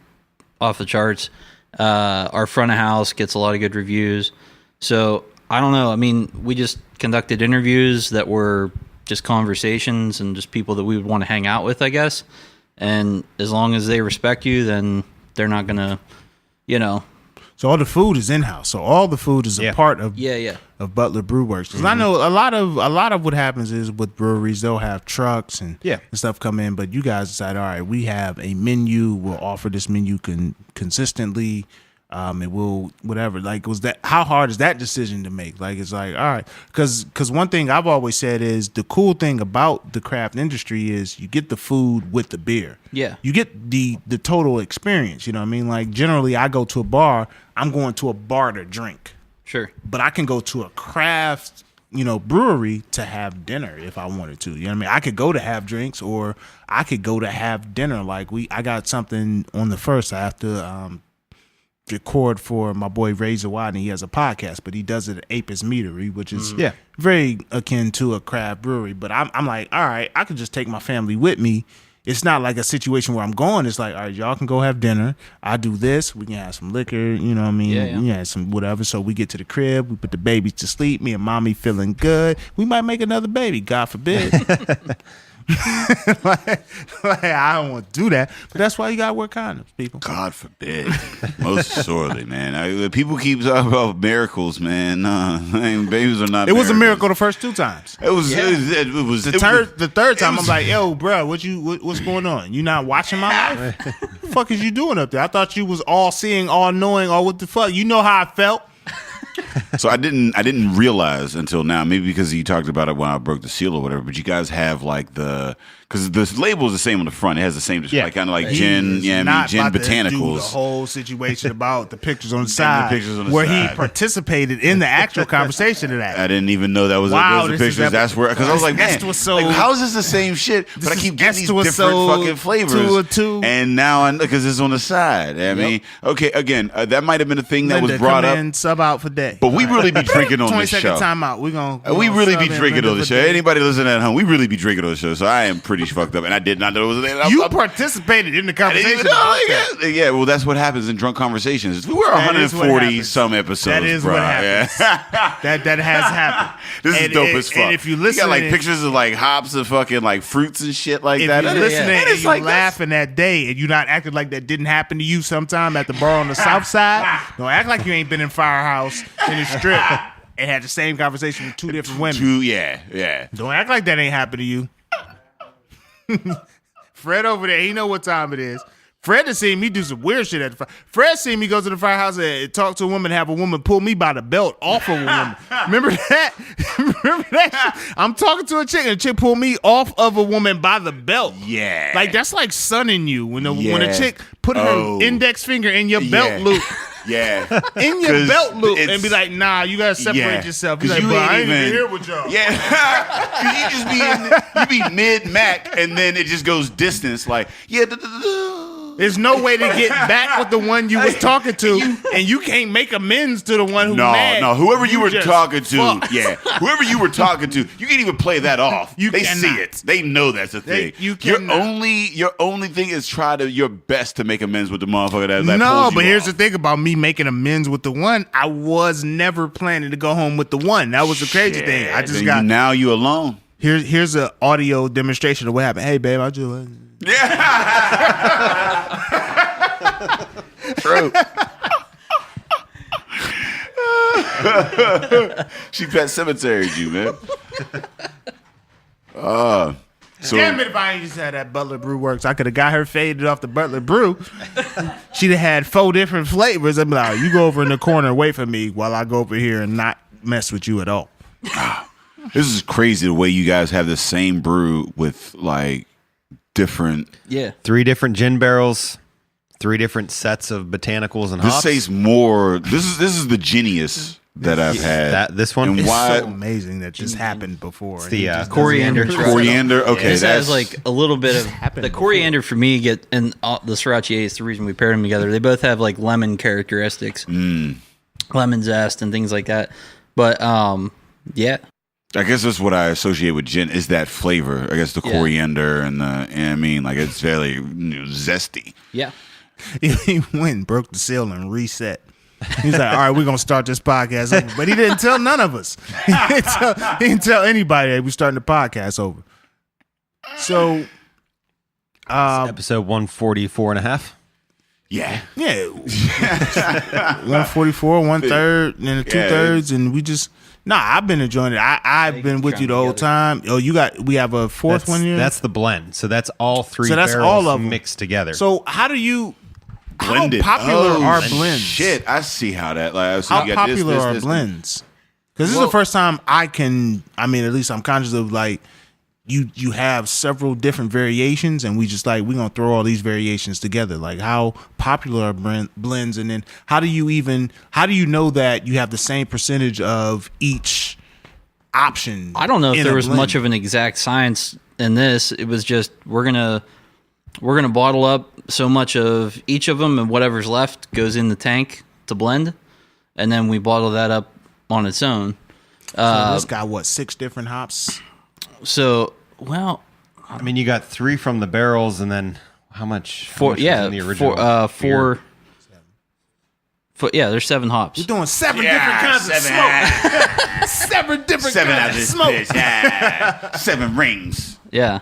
Speaker 6: off the charts. Our front of house gets a lot of good reviews. So I don't know. I mean, we just conducted interviews that were just conversations and just people that we would want to hang out with, I guess. And as long as they respect you, then they're not gonna, you know.
Speaker 4: So all the food is in house. So all the food is a part of of Butler Brew Works. Because I know a lot of what happens is with breweries, they'll have trucks and stuff come in, but you guys decide, all right, we have a menu. We'll offer this menu consistently. It will whatever. Like, how hard is that decision to make? Like, it's like, all right, because one thing I've always said is the cool thing about the craft industry is you get the food with the beer.
Speaker 6: Yeah, you
Speaker 4: get the total experience. You know what I mean? Like, generally, I go to a bar. I'm going to a bar to drink.
Speaker 6: Sure, but
Speaker 4: I can go to a craft, brewery to have dinner if I wanted to. You know what I mean? I could go to have drinks, or I could go to have dinner. Like, I got something on the first. I have to record for my boy Razor Watt, and he has a podcast, but he does it at Apis Meadery, which is very akin to a craft brewery. But I'm like, all right, I could just take my family with me. It's not like a situation where I'm going. It's like, all right, y'all can go have dinner. I do this. We can have some liquor. You know what I mean? Yeah, some whatever. So we get to the crib. We put the babies to sleep. Me and mommy feeling good. We might make another baby. God forbid. like, I don't want to do that, but that's why you gotta wear condoms, people.
Speaker 3: God forbid. Most sorely, man. People keep talking about miracles, man. No, babies are not.
Speaker 4: It was a miracle the first 2 times.
Speaker 3: It was. It was
Speaker 4: the third time. I'm like, yo, bro, what's going on? You not watching my life? What the fuck is you doing up there? I thought you was all seeing, all knowing, all what the fuck. You know how I felt.
Speaker 3: So I didn't realize until now, maybe because you talked about it when I broke the seal or whatever, but you guys have like because the label is the same on the front. It has the same display, kind of like gin, gin botanicals.
Speaker 4: The whole situation about the pictures on the side, where he participated in the actual conversation of that.
Speaker 3: I didn't even know that was those pictures. That's where, because I was like, man, how is this the same shit? But I keep getting these different fucking flavors. And now, because it's on the side. I mean, okay, again, that might have been a thing that was brought up.
Speaker 4: Sub out for day.
Speaker 3: But we really be drinking on this show.
Speaker 4: 20-second time out. We
Speaker 3: really be drinking on the show. Anybody listening at home, we really be drinking on the show. So I am pretty fucked up, and I did not know it was there.
Speaker 4: You participated in the conversation.
Speaker 3: Yeah, well, that's what happens in drunk conversations. We were 140 some episodes.
Speaker 4: That is what happens. That has happened.
Speaker 3: This is dope as fuck. And
Speaker 4: if you listen,
Speaker 3: you got like pictures of like hops and fucking like fruits and shit like that.
Speaker 4: If you listening and you laughing that day, and you not acting like that didn't happen to you sometime at the bar on the south side, don't act like you ain't been in Firehouse in the strip and had the same conversation with 2 different women.
Speaker 3: Yeah.
Speaker 4: Don't act like that ain't happened to you. Fred over there, he know what time it is. Fred has seen me do some weird shit at the fire. Fred seen me go to the firehouse and talk to a woman, have a woman pull me by the belt off of a woman. Remember that? Remember that shit? I'm talking to a chick and the chick pulled me off of a woman by the belt.
Speaker 3: Yeah.
Speaker 4: Like, that's like sunning you when a chick put her index finger in your belt loop.
Speaker 3: Yeah.
Speaker 4: In your belt loop and be like, nah, you gotta separate yourself. You're like, bro, I ain't even here with y'all.
Speaker 3: Yeah. Cause you be mid-mac and then it just goes distance like,
Speaker 4: There's no way to get back with the one you was talking to, and you can't make amends to the one who mad.
Speaker 3: No, whoever you were talking to, whoever you were talking to, you can't even play that off. They see it. They know that's a thing. Your only thing is try your best to make amends with the motherfucker that
Speaker 4: No, but here's the thing about me making amends with the one. I was never planning to go home with the one. That was the crazy thing. I just got
Speaker 3: now you alone.
Speaker 4: Here's an audio demonstration of what happened. Hey, babe, I just.
Speaker 3: True. She Pet Cemetery, you man. So,
Speaker 4: damn it! If I ain't just had that Butler Brew Works, I could have got her faded off the Butler Brew. She'd have had 4 different flavors. I'd be like, you go over in the corner and wait for me while I go over here and not mess with you at all.
Speaker 3: This is crazy the way you guys have the same brew with like different
Speaker 5: 3 different gin barrels, 3 different sets of botanicals and hops.
Speaker 3: This says more. This is the genius that I've had.
Speaker 5: This one
Speaker 4: is
Speaker 5: so
Speaker 4: amazing that just happened before.
Speaker 5: It's the
Speaker 6: coriander.
Speaker 3: Coriander. Okay,
Speaker 6: this has like a little bit of the coriander for me. And the Sriracha is the reason we paired them together. They both have like lemon characteristics, lemon zest and things like that. But yeah.
Speaker 3: I guess that's what I associate with gin is that flavor. I guess the coriander and the, you know what I mean, like it's very zesty.
Speaker 6: Yeah.
Speaker 4: He went and broke the seal and reset. He's like, all right, we're going to start this podcast over. But he didn't tell none of us. He didn't tell anybody that we're starting the podcast over. So,
Speaker 5: episode 144 and a half.
Speaker 3: Yeah.
Speaker 4: Yeah. 144, 1/3, and then 2/3, and we just I've been enjoying it. I've been with you the whole time. Oh, we have a fourth one here.
Speaker 5: That's the blend. So that's all three.
Speaker 4: So that's
Speaker 5: barrels
Speaker 4: all of them
Speaker 5: mixed together.
Speaker 4: So how
Speaker 3: Blended.
Speaker 4: popular are blends?
Speaker 3: Shit, I see how that. Like, so
Speaker 4: How
Speaker 3: you got
Speaker 4: popular
Speaker 3: this,
Speaker 4: are
Speaker 3: this.
Speaker 4: blends? Because this is the first time at least I'm conscious of like you have several different variations, and we're gonna throw all these variations together. Like, how popular are blends, and then how do you know that you have the same percentage of each option?
Speaker 6: I don't know if
Speaker 4: in
Speaker 6: there
Speaker 4: a
Speaker 6: was
Speaker 4: blend?
Speaker 6: much of an exact science in this. It was just we're gonna bottle up so much of each of them, and whatever's left goes in the tank to blend, and then we bottle that up on its own.
Speaker 4: So this got 6 different hops?
Speaker 6: So, well,
Speaker 5: I mean, you got 3 from the barrels, and then how much?
Speaker 6: four.
Speaker 5: Was
Speaker 6: Yeah,
Speaker 5: in the original
Speaker 6: four. Yeah, there's 7 hops.
Speaker 4: We're doing 7 different kinds of smoke. 7 different kinds of smoke.
Speaker 3: Yeah. 7 rings.
Speaker 6: Yeah.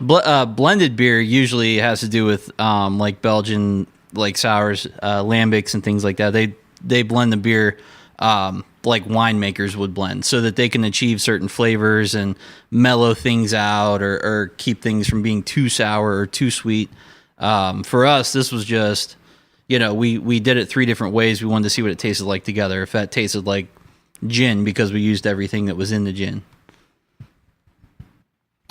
Speaker 6: Blended beer usually has to do with like Belgian like sours, lambics and things like that. They blend the beer like winemakers would blend, so that they can achieve certain flavors and mellow things out, or keep things from being too sour or too sweet. For us, this was just, we did it 3 different ways. We wanted to see what it tasted like together. If that tasted like gin, because we used everything that was in the gin.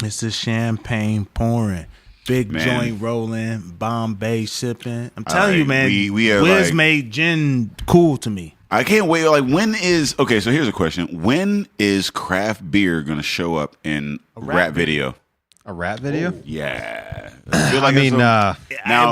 Speaker 4: It's the champagne pouring, big
Speaker 3: Man.
Speaker 4: joint rolling, Bombay sipping. I'm telling you, man,
Speaker 3: we are
Speaker 4: Wiz
Speaker 3: like-
Speaker 4: made gin cool to me.
Speaker 3: I can't wait. Like, okay, so here's a question. When is craft beer going to show up in rap video?
Speaker 5: A rap video?
Speaker 3: Yeah. I feel like
Speaker 5: I mean,
Speaker 3: now,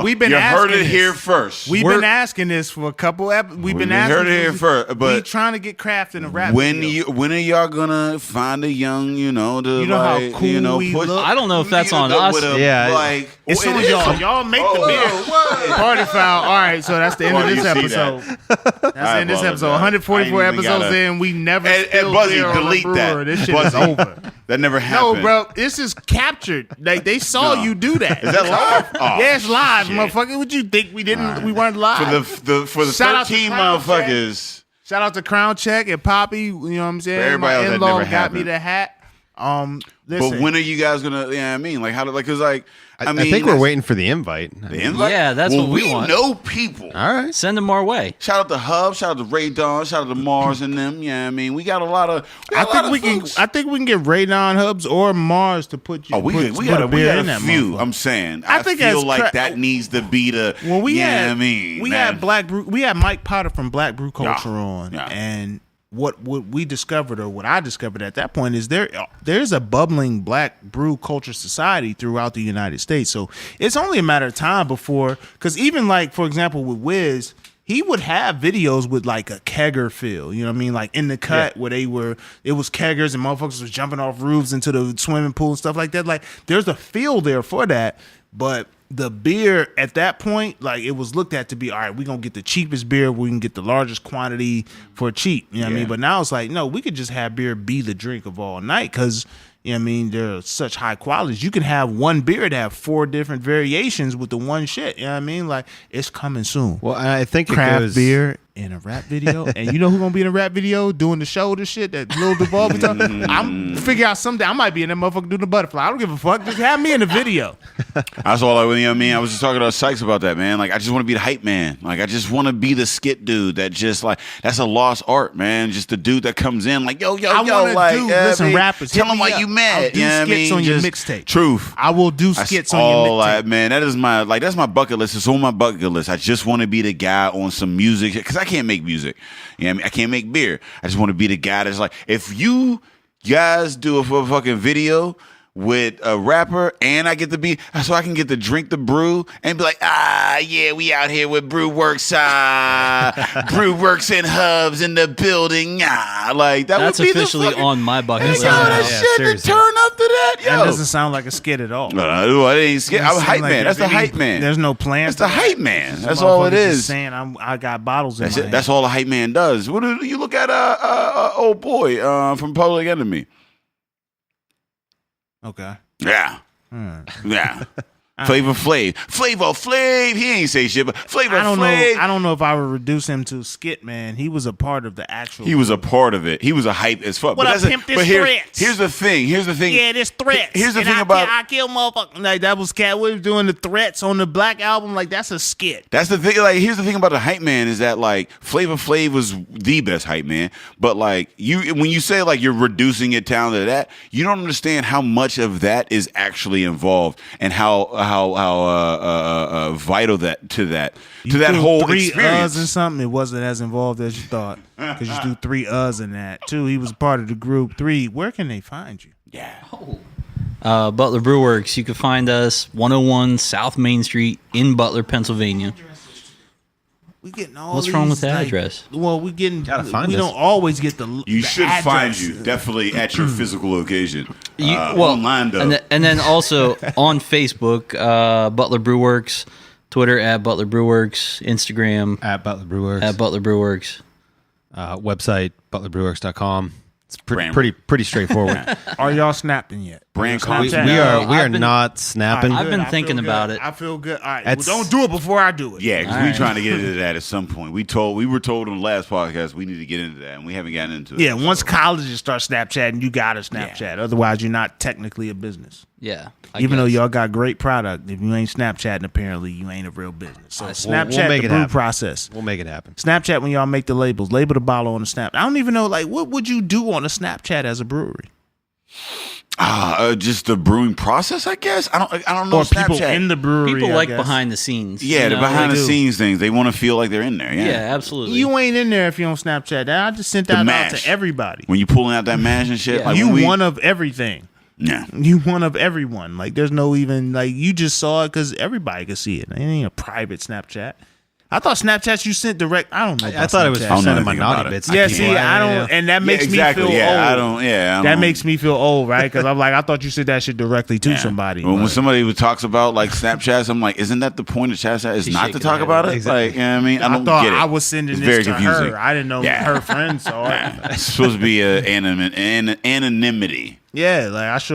Speaker 4: we've been
Speaker 3: you heard
Speaker 4: asking
Speaker 3: it
Speaker 4: this.
Speaker 3: here first.
Speaker 4: We've been asking this for a couple episodes. We've been asking.
Speaker 3: heard it here first,
Speaker 4: we
Speaker 3: but
Speaker 4: trying to get craft in a rap
Speaker 3: when
Speaker 4: video.
Speaker 3: when are y'all gonna find a young, to
Speaker 4: know how
Speaker 3: like,
Speaker 4: cool we
Speaker 3: push?
Speaker 4: look?
Speaker 6: I don't know if that's on
Speaker 3: with
Speaker 6: us.
Speaker 3: a,
Speaker 5: Yeah.
Speaker 3: like
Speaker 4: As soon
Speaker 3: it
Speaker 4: as
Speaker 3: is.
Speaker 4: y'all make the beer,
Speaker 3: what?
Speaker 4: party foul. All right, so that's the end
Speaker 3: Why
Speaker 4: of
Speaker 3: do
Speaker 4: this
Speaker 3: you see
Speaker 4: episode.
Speaker 3: that?
Speaker 4: That's the end of this episode.
Speaker 3: apologize.
Speaker 4: 144
Speaker 3: I ain't even
Speaker 4: episodes
Speaker 3: gotta-
Speaker 4: in, we never
Speaker 3: And
Speaker 4: spilled
Speaker 3: Buzzy,
Speaker 4: beer on a
Speaker 3: delete
Speaker 4: brewer.
Speaker 3: that.
Speaker 4: This shit
Speaker 3: Buzzy.
Speaker 4: is over.
Speaker 3: That never happened.
Speaker 4: No, bro, this is captured. Like, they saw
Speaker 3: No.
Speaker 4: you do that.
Speaker 3: Is that live? Oh,
Speaker 4: Yeah, it's live,
Speaker 3: shit.
Speaker 4: motherfucker. What you think we didn't? We weren't live.
Speaker 3: For the
Speaker 4: Shout out to
Speaker 3: 13
Speaker 4: Crown
Speaker 3: motherfuckers.
Speaker 4: Shout out to Crown Check and Poppy. You know what I'm saying?
Speaker 3: everybody else,
Speaker 4: My
Speaker 3: that
Speaker 4: in-law
Speaker 3: never
Speaker 4: got
Speaker 3: happened.
Speaker 4: me the hat. Listen,
Speaker 3: But when are you guys gonna? Yeah, I mean, like how? Because like I mean,
Speaker 5: I think we're
Speaker 3: that's-
Speaker 5: waiting for the invite.
Speaker 3: The invite?
Speaker 6: Yeah, that's
Speaker 3: well,
Speaker 6: what we want.
Speaker 3: know people.
Speaker 5: All right.
Speaker 6: Send them our way.
Speaker 3: Shout out to Hub. Shout out to Ray Dawn. Shout out to Mars and them. Yeah, I mean, we got a lot of.
Speaker 4: I think we can. I think we can get Radon Hubs or Mars to put you.
Speaker 3: Oh, we
Speaker 4: put,
Speaker 3: got
Speaker 4: a
Speaker 3: a
Speaker 4: beer in that
Speaker 3: few.
Speaker 4: motherfucker.
Speaker 3: I'm saying.
Speaker 4: I
Speaker 3: I
Speaker 4: think
Speaker 3: feel
Speaker 4: as
Speaker 3: like that needs to be the.
Speaker 4: When we had,
Speaker 3: I mean,
Speaker 4: we
Speaker 3: man.
Speaker 4: had Black Brew. We had Mike Potter from Black Brew Culture on,
Speaker 3: Yeah.
Speaker 4: and what we discovered, or what I discovered at that point, is there's a bubbling Black Brew Culture society throughout the United States. So it's only a matter of time before, because even like, for example, with Wiz, he would have videos with like a kegger feel, you know what I mean? Like in the cut where it was keggers and motherfuckers was jumping off roofs into the swimming pool and stuff like that. Like there's a feel there for that, but the beer at that point, like it was looked at to be, all right, we're going to get the cheapest beer. We can get the largest quantity for cheap. You know what I mean? But now it's like, no, we could just have beer be the drink of all night because, you know what I mean, they're such high qualities. You can have one beer to have 4 different variations with the one shit. You know what I mean? Like, it's coming soon.
Speaker 5: Well, I think it
Speaker 4: Craft
Speaker 5: goes,
Speaker 4: beer in a rap video. And you know who's going to be in a rap video doing the shoulder shit that Lil Duval be talking? I'm figure out someday I might be in that motherfucker doing the butterfly. I don't give a fuck. Just have me in the video.
Speaker 3: That's all you know what I mean? I was just talking to Sykes about that, man. Like, I just want to be the hype man. Like, I just want to be the skit dude that just, like, that's a lost art, man. Just the dude that comes in, like, yo,
Speaker 4: I wanna
Speaker 3: like,
Speaker 4: do,
Speaker 3: yeah,
Speaker 4: listen,
Speaker 3: I mean,
Speaker 4: rappers,
Speaker 3: tell
Speaker 4: hit
Speaker 3: them
Speaker 4: me
Speaker 3: why
Speaker 4: up.
Speaker 3: you mad.
Speaker 4: I'll do
Speaker 3: you know what I
Speaker 4: skits
Speaker 3: mean?
Speaker 4: on your
Speaker 3: Just
Speaker 4: mixtape.
Speaker 3: Truth.
Speaker 4: I will do
Speaker 3: That's
Speaker 4: skits on your
Speaker 3: all
Speaker 4: mixtape.
Speaker 3: man. That is that's my bucket list. It's on my bucket list. I just want to be the guy on some music because I can't make music. You know what I mean? I can't make beer. I just want to be the guy that's like, if you guys do a fucking video with a rapper, and I get to be, so I can get to drink the brew and be like, yeah, we out here with Brew Works, Brew Works and Hubs in the building, like that
Speaker 6: That's
Speaker 3: would be
Speaker 6: officially
Speaker 3: the fucking,
Speaker 6: on my bucket
Speaker 3: ain't
Speaker 6: list.
Speaker 3: got that
Speaker 5: Yeah,
Speaker 3: shit
Speaker 5: seriously.
Speaker 3: to turn up to that, yo.
Speaker 4: That doesn't sound like a skit at all.
Speaker 3: I ain't scared. I'm a
Speaker 4: Doesn't
Speaker 3: hype
Speaker 4: seem like
Speaker 3: man. That's the
Speaker 4: there's any-
Speaker 3: hype man.
Speaker 4: There's no plan.
Speaker 3: That's
Speaker 4: to
Speaker 3: the
Speaker 4: that.
Speaker 3: hype man.
Speaker 4: Some
Speaker 3: That's all it
Speaker 4: motherfuckers just
Speaker 3: is.
Speaker 4: Saying I got bottles in
Speaker 3: That's
Speaker 4: my
Speaker 3: it.
Speaker 4: hand.
Speaker 3: That's all a hype man does. What do you look at? Old boy from Public Enemy.
Speaker 4: Okay.
Speaker 3: Yeah. Yeah. Flavor Flav. He ain't say shit, but Flavor
Speaker 4: I don't know.
Speaker 3: Flav.
Speaker 4: I don't know if I would reduce him to a skit, man. He was a part of the actual.
Speaker 3: He was a part of it. He was a hype as fuck.
Speaker 4: What
Speaker 3: but
Speaker 4: up,
Speaker 3: that's
Speaker 4: pimp?
Speaker 3: but
Speaker 4: This threats.
Speaker 3: here's the thing.
Speaker 4: Yeah, there's threats.
Speaker 3: Here's the
Speaker 4: And
Speaker 3: thing about.
Speaker 4: I kill motherfuckers. Like that was Cat Williams doing the threats on the Black album. Like that's a skit.
Speaker 3: That's the thing. Like, here's the thing about the hype man is that like Flavor Flav was the best hype man, but like when you say like you're reducing it down to that, you don't understand how much of that is actually involved and how vital that to that
Speaker 4: threw
Speaker 3: whole
Speaker 4: three
Speaker 3: experience.
Speaker 4: and something. It wasn't as involved as you thought because you threw three in that too. He was part of the group. 3. Where can they find you?
Speaker 3: Yeah.
Speaker 6: Butler Brew Works. You can find us 101 South Main Street in Butler, Pennsylvania.
Speaker 4: We getting all.
Speaker 6: What's wrong with
Speaker 4: these,
Speaker 6: the
Speaker 4: like-
Speaker 6: address?
Speaker 4: Well, we getting.
Speaker 5: Gotta find
Speaker 4: we
Speaker 5: us.
Speaker 4: don't always get the.
Speaker 3: You
Speaker 4: the
Speaker 3: should
Speaker 4: address.
Speaker 3: find you definitely at your physical location. Online though.
Speaker 6: And then also on Facebook, Butler Brew Works, Twitter at Butler Brew Works, Instagram
Speaker 5: At Butler Brewers.
Speaker 6: at Butler Brew Works.
Speaker 5: Website, butlerbrewworks.com. It's
Speaker 3: Brand-
Speaker 5: pretty straightforward.
Speaker 4: Are y'all snapping yet?
Speaker 3: Brand
Speaker 4: Snapchat?
Speaker 5: we
Speaker 3: content.
Speaker 5: are
Speaker 6: I've been-
Speaker 5: not snapping.
Speaker 6: I've been
Speaker 4: I feel
Speaker 6: thinking
Speaker 4: good.
Speaker 6: about it.
Speaker 4: I feel good. All right,
Speaker 5: That's-
Speaker 4: don't do it before I do it.
Speaker 3: Yeah, because
Speaker 6: All
Speaker 3: we're
Speaker 6: right.
Speaker 3: trying to get into that at some point. We were told on the last podcast we need to get into that, and we haven't gotten into it.
Speaker 4: Yeah, once
Speaker 3: So,
Speaker 4: colleges start Snapchatting, you gotta Snapchat. Otherwise, you're not technically a business.
Speaker 6: Yeah. I
Speaker 4: Even though
Speaker 6: guess.
Speaker 4: y'all got great product, if you ain't Snapchatting, apparently you ain't a real business. So Snapchat
Speaker 5: we'll make
Speaker 4: the
Speaker 5: it
Speaker 4: brew
Speaker 5: happen.
Speaker 4: process.
Speaker 5: We'll make it happen.
Speaker 4: Snapchat when y'all make the labels. Label the bottle on the snap. I don't even know, like, what would you do on a Snapchat as a brewery?
Speaker 3: just the brewing process, I guess. I don't know.
Speaker 4: Or people
Speaker 3: Snapchat.
Speaker 4: in the brewery.
Speaker 6: people
Speaker 4: I
Speaker 6: like
Speaker 4: guess.
Speaker 6: behind the scenes.
Speaker 3: Yeah,
Speaker 6: you
Speaker 3: the
Speaker 6: know?
Speaker 3: behind the
Speaker 4: do.
Speaker 3: scenes things. They want to feel like they're in there. Yeah.
Speaker 6: Yeah, absolutely.
Speaker 4: You ain't in there if you don't Snapchat that. I just sent that out
Speaker 3: mash.
Speaker 4: to everybody.
Speaker 3: When you pulling out that mash and shit,
Speaker 6: Yeah.
Speaker 3: like
Speaker 4: You
Speaker 3: when we,
Speaker 4: one of everything.
Speaker 3: Yeah.
Speaker 4: You one of everyone. Like there's no even like you just saw it because everybody could see it. It ain't a private Snapchat. I thought Snapchats you sent direct. I don't know.
Speaker 5: I
Speaker 4: about
Speaker 5: thought it was
Speaker 4: Snapchat.
Speaker 3: I don't know
Speaker 5: sending my
Speaker 3: anything about
Speaker 5: naughty
Speaker 3: it.
Speaker 5: bits.
Speaker 4: Yeah,
Speaker 5: to
Speaker 4: see,
Speaker 5: people.
Speaker 4: I don't, and that makes
Speaker 3: exactly.
Speaker 4: me feel
Speaker 3: Yeah,
Speaker 4: old.
Speaker 3: I don't. Yeah, I
Speaker 4: That
Speaker 3: don't-
Speaker 4: makes me feel old, right? Because I'm like, I thought you said that shit directly to
Speaker 3: Yeah.
Speaker 4: somebody.
Speaker 3: When
Speaker 4: but-
Speaker 3: somebody talks about like Snapchats, I'm like, isn't that the point of Snapchat? Is
Speaker 6: She's
Speaker 3: not to
Speaker 6: shaking
Speaker 3: talk
Speaker 6: her
Speaker 3: about
Speaker 6: head.
Speaker 3: it?
Speaker 5: Exactly.
Speaker 3: Like, you know what I mean? I
Speaker 4: I
Speaker 3: don't
Speaker 4: thought
Speaker 3: get it.
Speaker 4: I was sending
Speaker 3: It's
Speaker 4: this
Speaker 3: very
Speaker 4: to
Speaker 3: confusing.
Speaker 4: her. I didn't know
Speaker 3: Yeah.
Speaker 4: her friends saw it.
Speaker 3: It's supposed to be anonymity.
Speaker 4: Yeah, like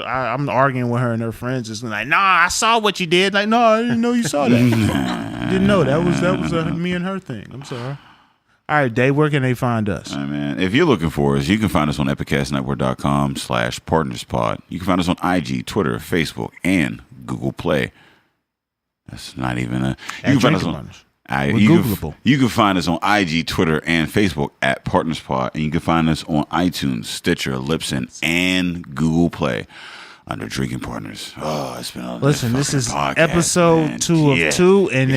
Speaker 4: I'm arguing with her and her friends. It's like, nah, I saw what you did. Like, no, I didn't know you saw that. Didn't know that was a me and her thing. I'm sorry. All right, Dave, where can they find us?
Speaker 3: All right, man. If you're looking for us, you can find us on epicastnetwork.com/partnerspod. You can find us on IG, Twitter, Facebook, and Google Play. That's not even a. You can find us
Speaker 4: Drinking
Speaker 3: on.
Speaker 4: Partners.
Speaker 3: I,
Speaker 4: We're
Speaker 3: you,
Speaker 4: Googleable.
Speaker 3: you can find us on IG, Twitter, and Facebook at PartnersPod, and you can find us on iTunes, Stitcher, Libsyn, and Google Play under Drinking Partners. Oh, it's been a
Speaker 4: Listen, this
Speaker 3: fucking
Speaker 4: is
Speaker 3: podcast,
Speaker 4: episode
Speaker 3: man.
Speaker 4: 2
Speaker 3: Yeah.
Speaker 4: of 2, and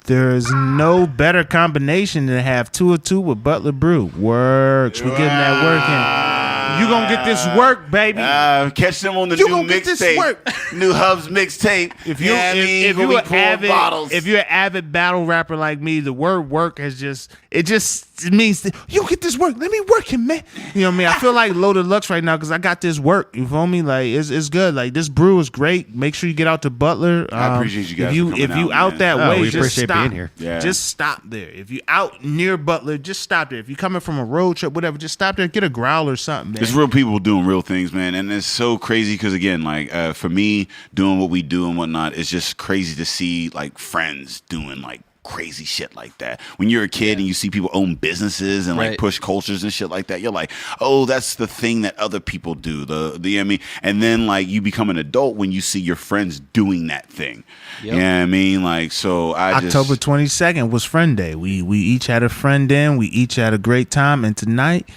Speaker 4: there is no better combination than to have 2 of 2 with Butler Brew. Works. We're getting that working. You gonna get this work, baby.
Speaker 3: Catch them on the
Speaker 4: You
Speaker 3: new
Speaker 4: gonna get this
Speaker 3: mixtape,
Speaker 4: work.
Speaker 3: new Hubs mixtape.
Speaker 4: If you
Speaker 3: Yeah, I mean,
Speaker 4: if
Speaker 3: where
Speaker 4: you
Speaker 3: we
Speaker 4: an
Speaker 3: pour
Speaker 4: avid
Speaker 3: bottles.
Speaker 4: if you're an avid battle rapper like me, the word work has it means that you get this work. Let me work him, man. You know what I mean? I feel like Loaded Lux right now because I got this work. You feel me? Like it's good. Like this brew is great. Make sure you get out to Butler.
Speaker 3: I appreciate you guys
Speaker 4: If you
Speaker 3: for coming
Speaker 4: if you
Speaker 3: out,
Speaker 4: out
Speaker 3: man.
Speaker 4: that way,
Speaker 5: we
Speaker 4: just
Speaker 5: appreciate
Speaker 4: stop.
Speaker 5: being here.
Speaker 3: Yeah.
Speaker 4: Just stop there. If you out near Butler, just stop there. If you're coming from a road trip, whatever, just stop there. Get a growl or something, man.
Speaker 3: It's real people doing real things, man, and it's so crazy because again, like for me, doing what we do and whatnot, it's just crazy to see like friends doing like crazy shit like that. When you're a kid and you see people own businesses and like
Speaker 6: Right.
Speaker 3: push cultures and shit like that, you're like, oh, that's the thing that other people do. The you know what I mean, and then like you become an adult when you see your friends doing that thing.
Speaker 6: Yep.
Speaker 3: You know what I mean? Like so,
Speaker 4: October 22nd was Friend Day. We each had a friend in. We each had a great time, and tonight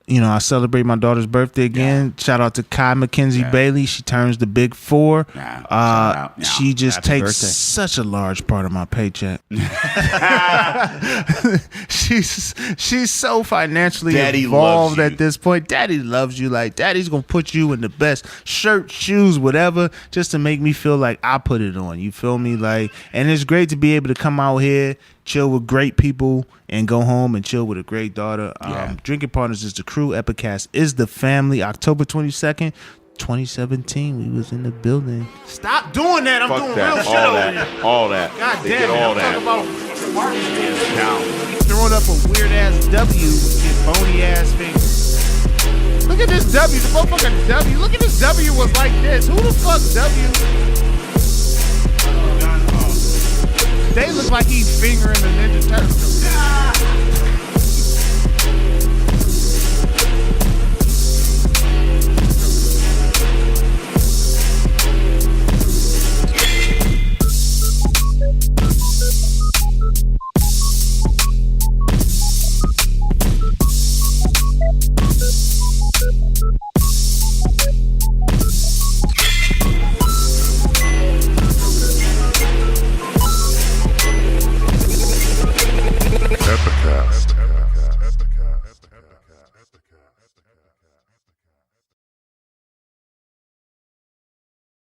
Speaker 4: I celebrate my daughter's birthday again. Shout out to Kai Mackenzie Bailey. She turns the big 4. She just
Speaker 5: Happy
Speaker 4: takes
Speaker 5: birthday.
Speaker 4: such a large part of my paycheck. she's so financially
Speaker 3: Daddy
Speaker 4: involved
Speaker 3: loves you.
Speaker 4: at this point. Daddy loves you. Like, Daddy's gonna put you in the best shirt, shoes, whatever, just to make me feel like I put it on. You feel me? Like, and it's great to be able to come out here, chill with great people, and go home and chill with a great daughter. Drinking Partners is the crew. Epicast is the family. October 22nd, 2017. We was in the building. Stop doing that. I'm
Speaker 3: Fuck
Speaker 4: doing
Speaker 3: that.
Speaker 4: real shit
Speaker 3: All
Speaker 4: over
Speaker 3: that.
Speaker 4: here.
Speaker 3: All that.
Speaker 4: God
Speaker 3: They
Speaker 4: damn
Speaker 3: get
Speaker 4: it.
Speaker 3: all
Speaker 4: I'm
Speaker 3: that.
Speaker 4: talking about
Speaker 3: Down.
Speaker 4: throwing up a weird ass W with bony ass fingers. Look at this W. The motherfucking W. Look at this W was like this. Who the fuck W? They look like he's fingering the Ninja Turtles.